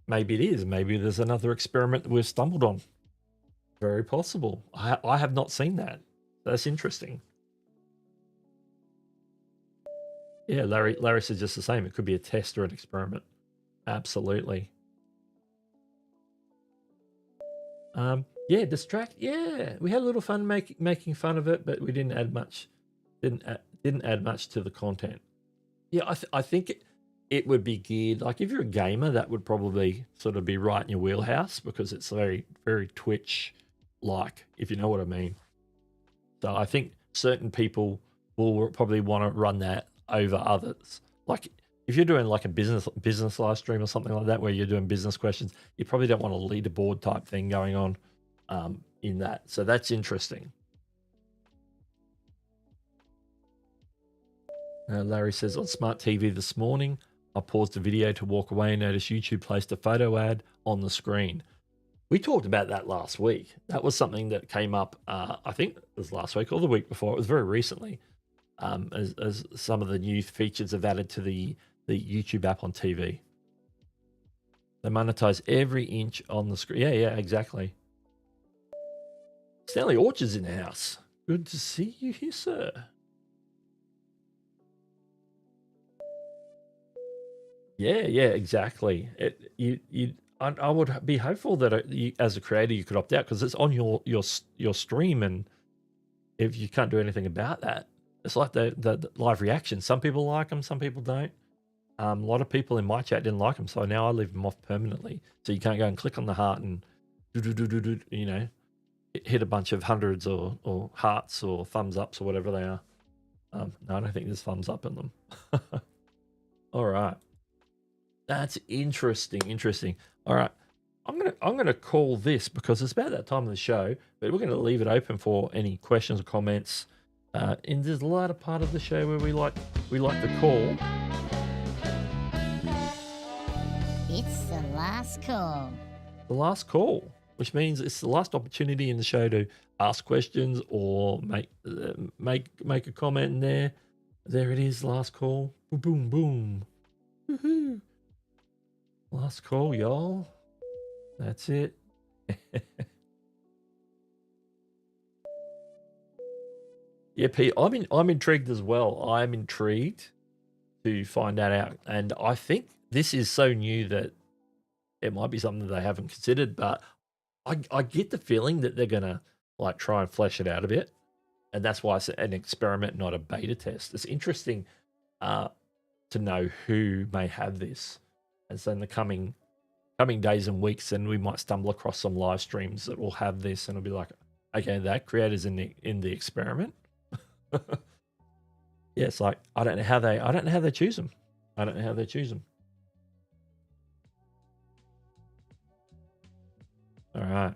A: maybe it is. Maybe there's another experiment that we've stumbled on. Very possible. I have not seen that. That's interesting. Yeah, Larry says just the same. It could be a test or an experiment. Absolutely. Yeah, distract. Yeah, we had a little fun making fun of it, but we didn't add much. Didn't add much to the content. Yeah, I think it would be geared, like if you're a gamer, that would probably sort of be right in your wheelhouse because it's very, very Twitch like, if you know what I mean. So I think certain people will probably want to run that over others. Like if you're doing like a business live stream or something like that, where you're doing business questions, you probably don't want a leaderboard type thing going on in that. So that's interesting. Larry says, on Smart TV this morning, I paused the video to walk away and noticed YouTube placed a photo ad on the screen. We talked about that last week. That was something that came up, I think it was last week or the week before. It was very recently, as some of the new features have added to the YouTube app on TV. They monetize every inch on the screen. Yeah, exactly. Stanley Orchard's in the house. Good to see you here, sir. Yeah, exactly. I would be hopeful that as a creator you could opt out because it's on your stream, and if you can't do anything about that, it's like the live reaction. Some people like them, some people don't. A lot of people in my chat didn't like them, so now I leave them off permanently. So you can't go and click on the heart and you know, hit a bunch of hundreds or hearts or thumbs ups or whatever they are. No, I don't think there's thumbs up in them. All right. That's interesting. All right. I'm gonna call this because it's about that time of the show, but we're gonna leave it open for any questions or comments. In this latter part of the show where we like to call.
C: It's the last call.
A: The last call, which means it's the last opportunity in the show to ask questions or make a comment in there. There it is, last call. Boom, boom. Woohoo. Last call, y'all. That's it. Yeah, Pete, I'm intrigued as well. I'm intrigued to find that out. And I think this is so new that it might be something that they haven't considered, but I get the feeling that they're gonna like try and flesh it out a bit. And that's why it's an experiment, not a beta test. It's interesting to know who may have this. And so in the coming days and weeks, then we might stumble across some live streams that will have this, and it'll be like, okay, that creator's in the experiment. Yeah, it's like I don't know how they choose them. All right.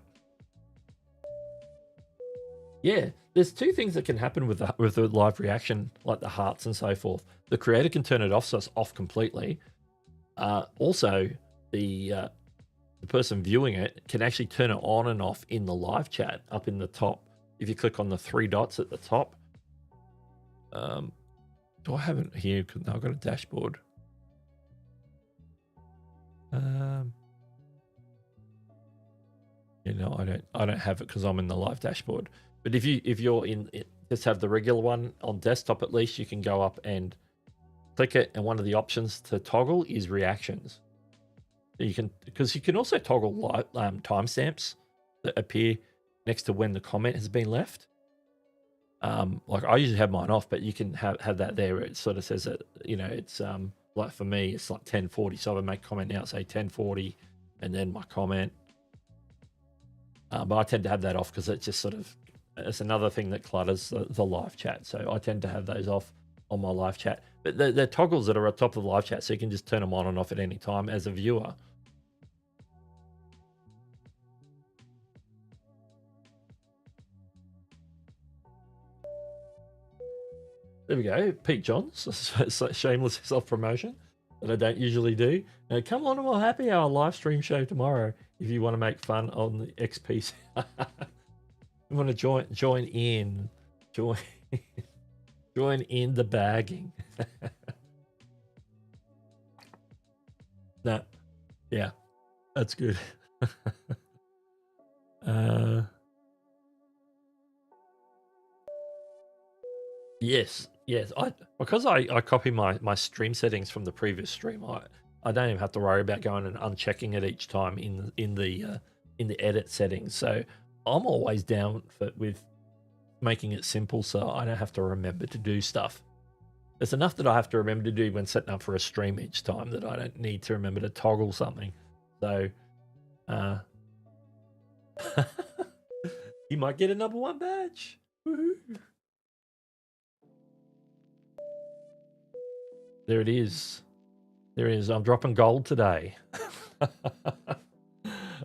A: Yeah, there's two things that can happen with the live reaction, like the hearts and so forth. The creator can turn it off, so it's off completely. Also, the person viewing it can actually turn it on and off in the live chat up in the top. If you click on the three dots at the top. Do I have it here? Because I've got a dashboard. You know, I don't have it because I'm in the live dashboard. But if you're in it, just have the regular one on desktop, at least you can go up and click it, and one of the options to toggle is reactions. You can, because you can also toggle timestamps that appear next to when the comment has been left. Like I usually have mine off, but you can have that there. Where it sort of says that, you know, it's like for me, it's like 10:40. So I would make comment now, say 10:40, and then my comment. But I tend to have that off because it's just sort of, it's another thing that clutters the live chat. So I tend to have those off on my live chat. But they're toggles that are at the top of the live chat, so you can just turn them on and off at any time as a viewer. There we go, Pete Johns, shameless self-promotion that I don't usually do. Come on to my happy hour live stream show tomorrow if you want to make fun on the XP. You want to join in the bagging. No, yeah, that's good. Yes, because I copy my stream settings from the previous stream. I don't even have to worry about going and unchecking it each time in the edit settings. So I'm always down with making it simple, so I don't have to remember to do stuff. It's enough that I have to remember to do when setting up for a stream each time, that I don't need to remember to toggle something. So you might get a number 1 badge. Woohoo. There it is. There it is. I'm dropping gold today.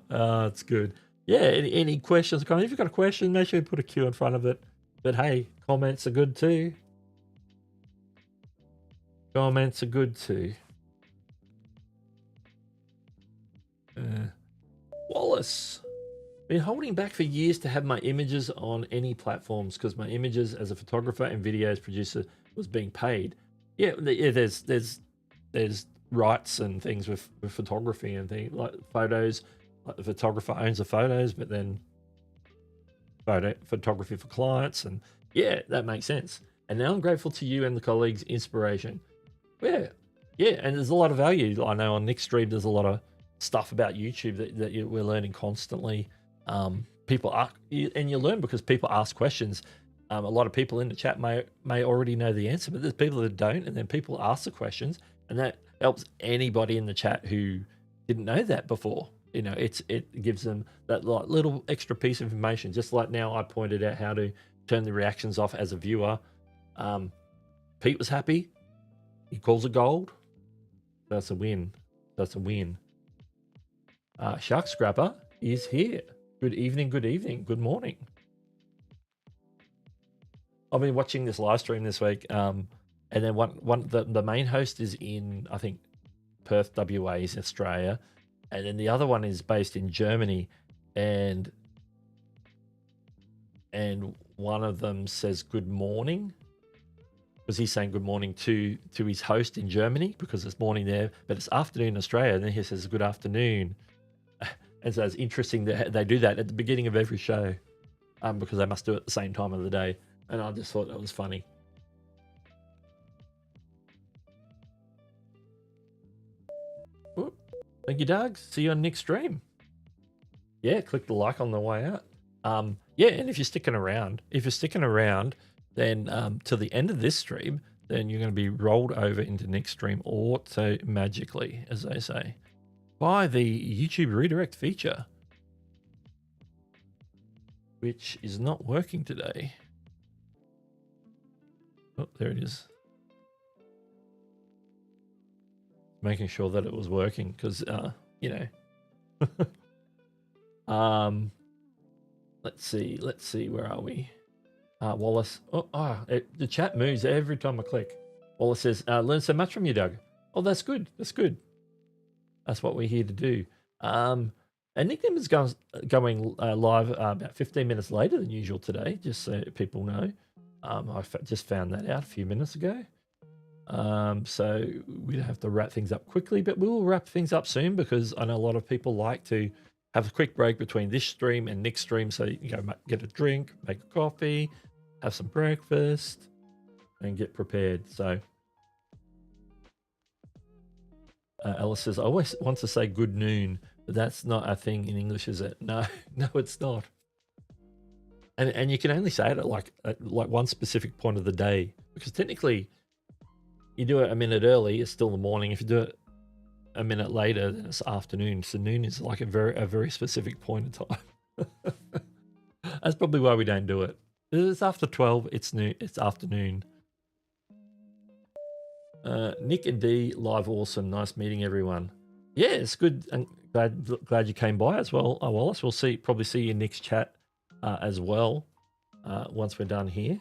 A: It's good. Yeah, any questions? If you've got a question, make sure you put a Q in front of it. But hey, comments are good too. Comments are good too. Wallace. Been holding back for years to have my images on any platforms because my images as a photographer and videos producer was being paid. Yeah, there's rights and things with photography and things like photos. Like the photographer owns the photos, but then photography for clients, and yeah, that makes sense. And now I'm grateful to you and the colleagues' inspiration. Yeah, and there's a lot of value. I know on Nick's stream there's a lot of stuff about YouTube that we're learning constantly. People are, and you learn because people ask questions. A lot of people in the chat may already know the answer, but there's people that don't, and then people ask the questions, and that helps anybody in the chat who didn't know that before. You know, it gives them that little extra piece of information. Just like now, I pointed out how to turn the reactions off as a viewer. Pete was happy. He calls it gold. That's a win. That's a win. Shark Scrapper is here. Good evening. Good evening. Good morning. I've been watching this live stream this week, and then the main host is in, I think, Perth, WA is Australia, and then the other one is based in Germany, and one of them says good morning, because he's saying good morning to his host in Germany because it's morning there, but it's afternoon in Australia, and then he says good afternoon, and so it's interesting that they do that at the beginning of every show, because they must do it at the same time of the day. And I just thought that was funny. Ooh, thank you, Doug. See you on next stream. Yeah, click the like on the way out. Yeah, and if you're sticking around, then to the end of this stream, then you're going to be rolled over into next stream auto magically, as they say, by the YouTube redirect feature, which is not working today. Oh, there it is. Making sure that it was working because, you know. Let's see. Where are we? Wallace. The chat moves every time I click. Wallace says, "Learn so much from you, Doug." Oh, that's good. That's good. That's what we're here to do. And Nickname is going live about 15 minutes later than usual today, just so people know. I just found that out a few minutes ago. So we don't have to wrap things up quickly, but we will wrap things up soon because I know a lot of people like to have a quick break between this stream and next stream. So you can go get a drink, make a coffee, have some breakfast, and get prepared. So Alice says, I always want to say good noon, but that's not a thing in English, is it? No, it's not. And you can only say it at like one specific point of the day, because technically you do it a minute early, it's still the morning. If you do it a minute later, then it's afternoon. So noon is like a very specific point of time. That's probably why we don't do it. It's after 12, it's noon, it's afternoon. Nick and D, live awesome. Nice meeting everyone. Yeah, it's good. And glad you came by as well, Wallace. We'll probably see you in Nick's chat as well once we're done here.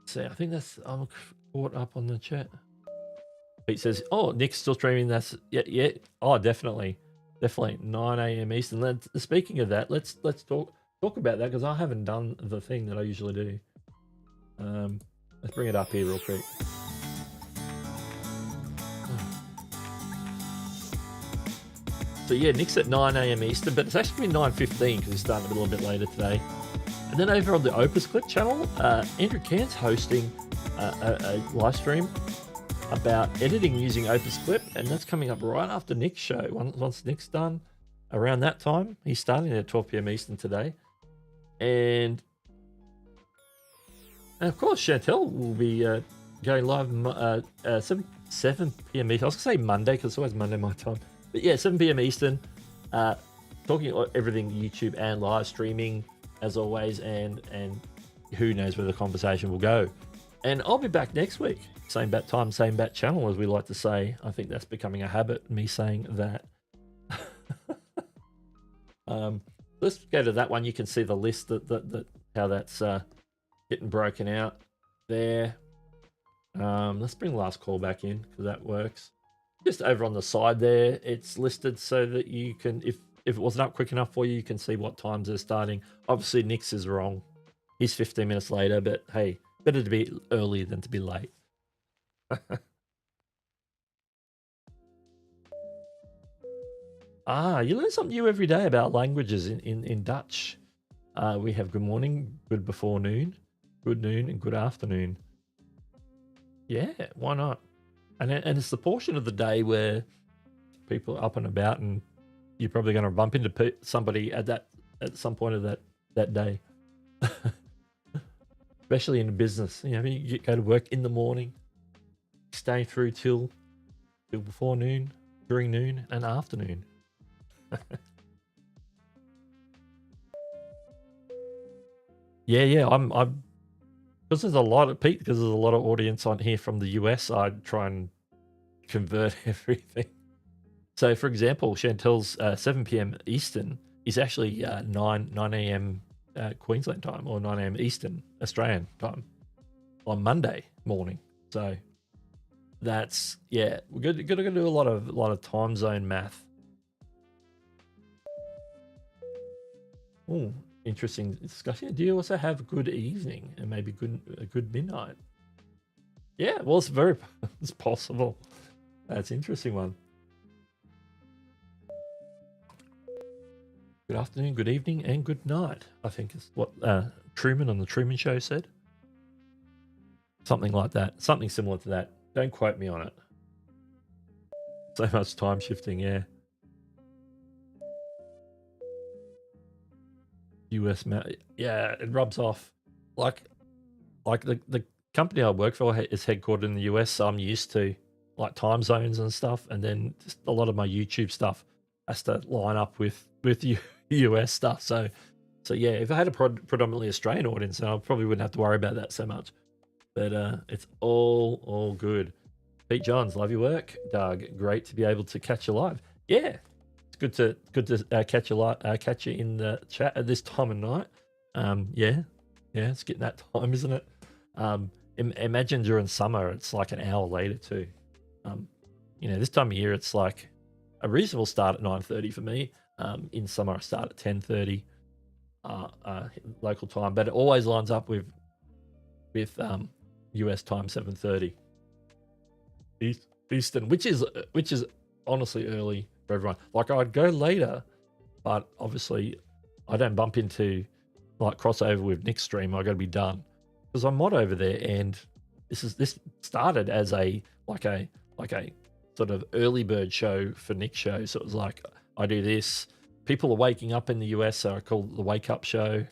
A: So I think I'm caught up on the chat. Pete says, "Oh, Nick's still streaming." That's yeah. Oh, definitely 9 a.m. Eastern. Speaking of that, let's talk about that because I haven't done the thing that I usually do. Let's bring it up here real quick. So yeah, Nick's at 9 a.m. Eastern, but it's actually 9:15 because he's starting a little bit later today. And then over on the Opus Clip channel, Andrew Cairns hosting a live stream about editing using Opus Clip, and that's coming up right after Nick's show. Once Nick's done, around that time, he's starting at 12 p.m. Eastern today. And of course, Chantel will be going live 7 p.m. Eastern. I was going to say Monday because it's always Monday my time. But yeah, 7 p.m. Eastern, talking about everything YouTube and live streaming as always, and who knows where the conversation will go. And I'll be back next week. Same bat time, same bat channel, as we like to say. I think that's becoming a habit, me saying that. Let's go to that one. You can see the list that how that's getting broken out there. Let's bring last call back in because that works. Just over on the side there, it's listed so that you can, if it wasn't up quick enough for you, you can see what times they're starting. Obviously, Nick's is wrong. He's 15 minutes later, but hey, better to be early than to be late. You learn something new every day about languages in Dutch. We have good morning, good before noon, good noon, and good afternoon. Yeah, why not? And it's the portion of the day where people are up and about, and you're probably going to bump into somebody at some point of that day. Especially in business, you go to work in the morning, stay through till before noon, during noon, and afternoon. Yeah. I'm because there's a lot of Pete. Because there's a lot of audience on here from the US. I try and convert everything. So, for example, Chantel's 7 p.m. Eastern is actually 9 a.m. Queensland time, or 9 a.m. Eastern Australian time on Monday morning. So that's we're going to do a lot of time zone math. Oh, interesting discussion. Do you also have good evening and maybe a good midnight? Yeah, well, it's possible. That's an interesting one. Good afternoon, good evening, and good night, I think is what Truman on the Truman Show said. Something like that. Something similar to that. Don't quote me on it. So much time shifting, yeah. US, yeah, it rubs off. Like the company I work for is headquartered in the US, so I'm used to like time zones and stuff, and then just a lot of my YouTube stuff has to line up with US stuff. So yeah, if I had a predominantly Australian audience, then I probably wouldn't have to worry about that so much. But it's all good. Pete Johns, love your work. Doug, great to be able to catch you live. Yeah, it's good to catch you in the chat at this time of night. Yeah, it's getting that time, isn't it? Imagine during summer, it's like an hour later too. This time of year, it's like a reasonable start at 9:30 for me. In summer, I start at 10:30 local time, but it always lines up with US time 7:30 Eastern, which is honestly early for everyone. Like I'd go later, but obviously I don't bump into like crossover with Nick's stream. I got to be done because I'm mod over there, and this started as a sort of early bird show for Nick's show. So it was like I do this. People are waking up in the US, so I call it the wake up show.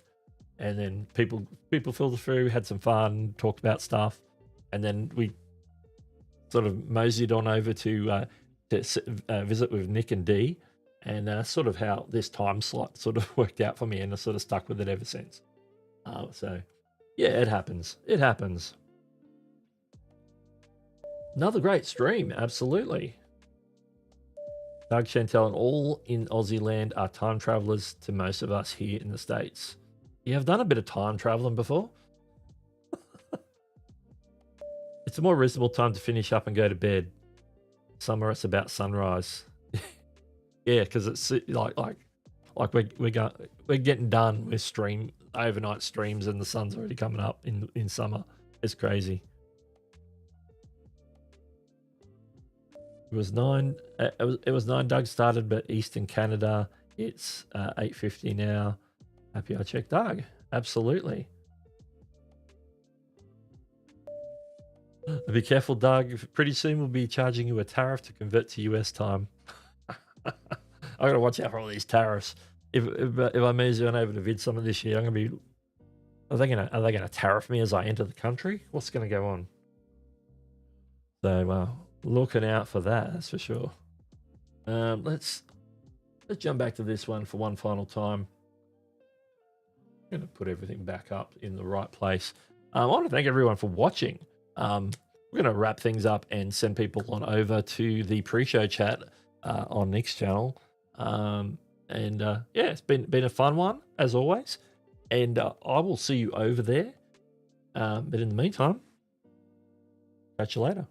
A: And then people filtered through, had some fun, talked about stuff, and then we sort of moseyed on over to visit with Nick and Dee, and sort of how this time slot sort of worked out for me, and I sort of stuck with it ever since. So Yeah, it happens. It happens. Another great stream, absolutely. Doug, Chantel, and all in Aussie land are time travelers to most of us here in the States. You have done a bit of time traveling before? It's a more reasonable time to finish up and go to bed. Summer, it's about sunrise. Yeah, because it's like we're getting done with overnight streams, and the sun's already coming up in summer. It's crazy. It was 9. It was 9. Doug started, but Eastern Canada, it's 8:50 now. Happy I checked Doug. Absolutely. Be careful, Doug. Pretty soon we'll be charging you a tariff to convert to US time. I gotta watch out for all these tariffs. If I move on over to vid some of this year, I'm gonna be. Are they gonna tariff me as I enter the country? What's gonna go on? So looking out for that. That's for sure. Let's jump back to this one for one final time. I'm gonna put everything back up in the right place. I want to thank everyone for watching. We're gonna wrap things up and send people on over to the pre-show chat on Nick's channel. Yeah, it's been a fun one as always, and I will see you over there. But in the meantime, catch you later.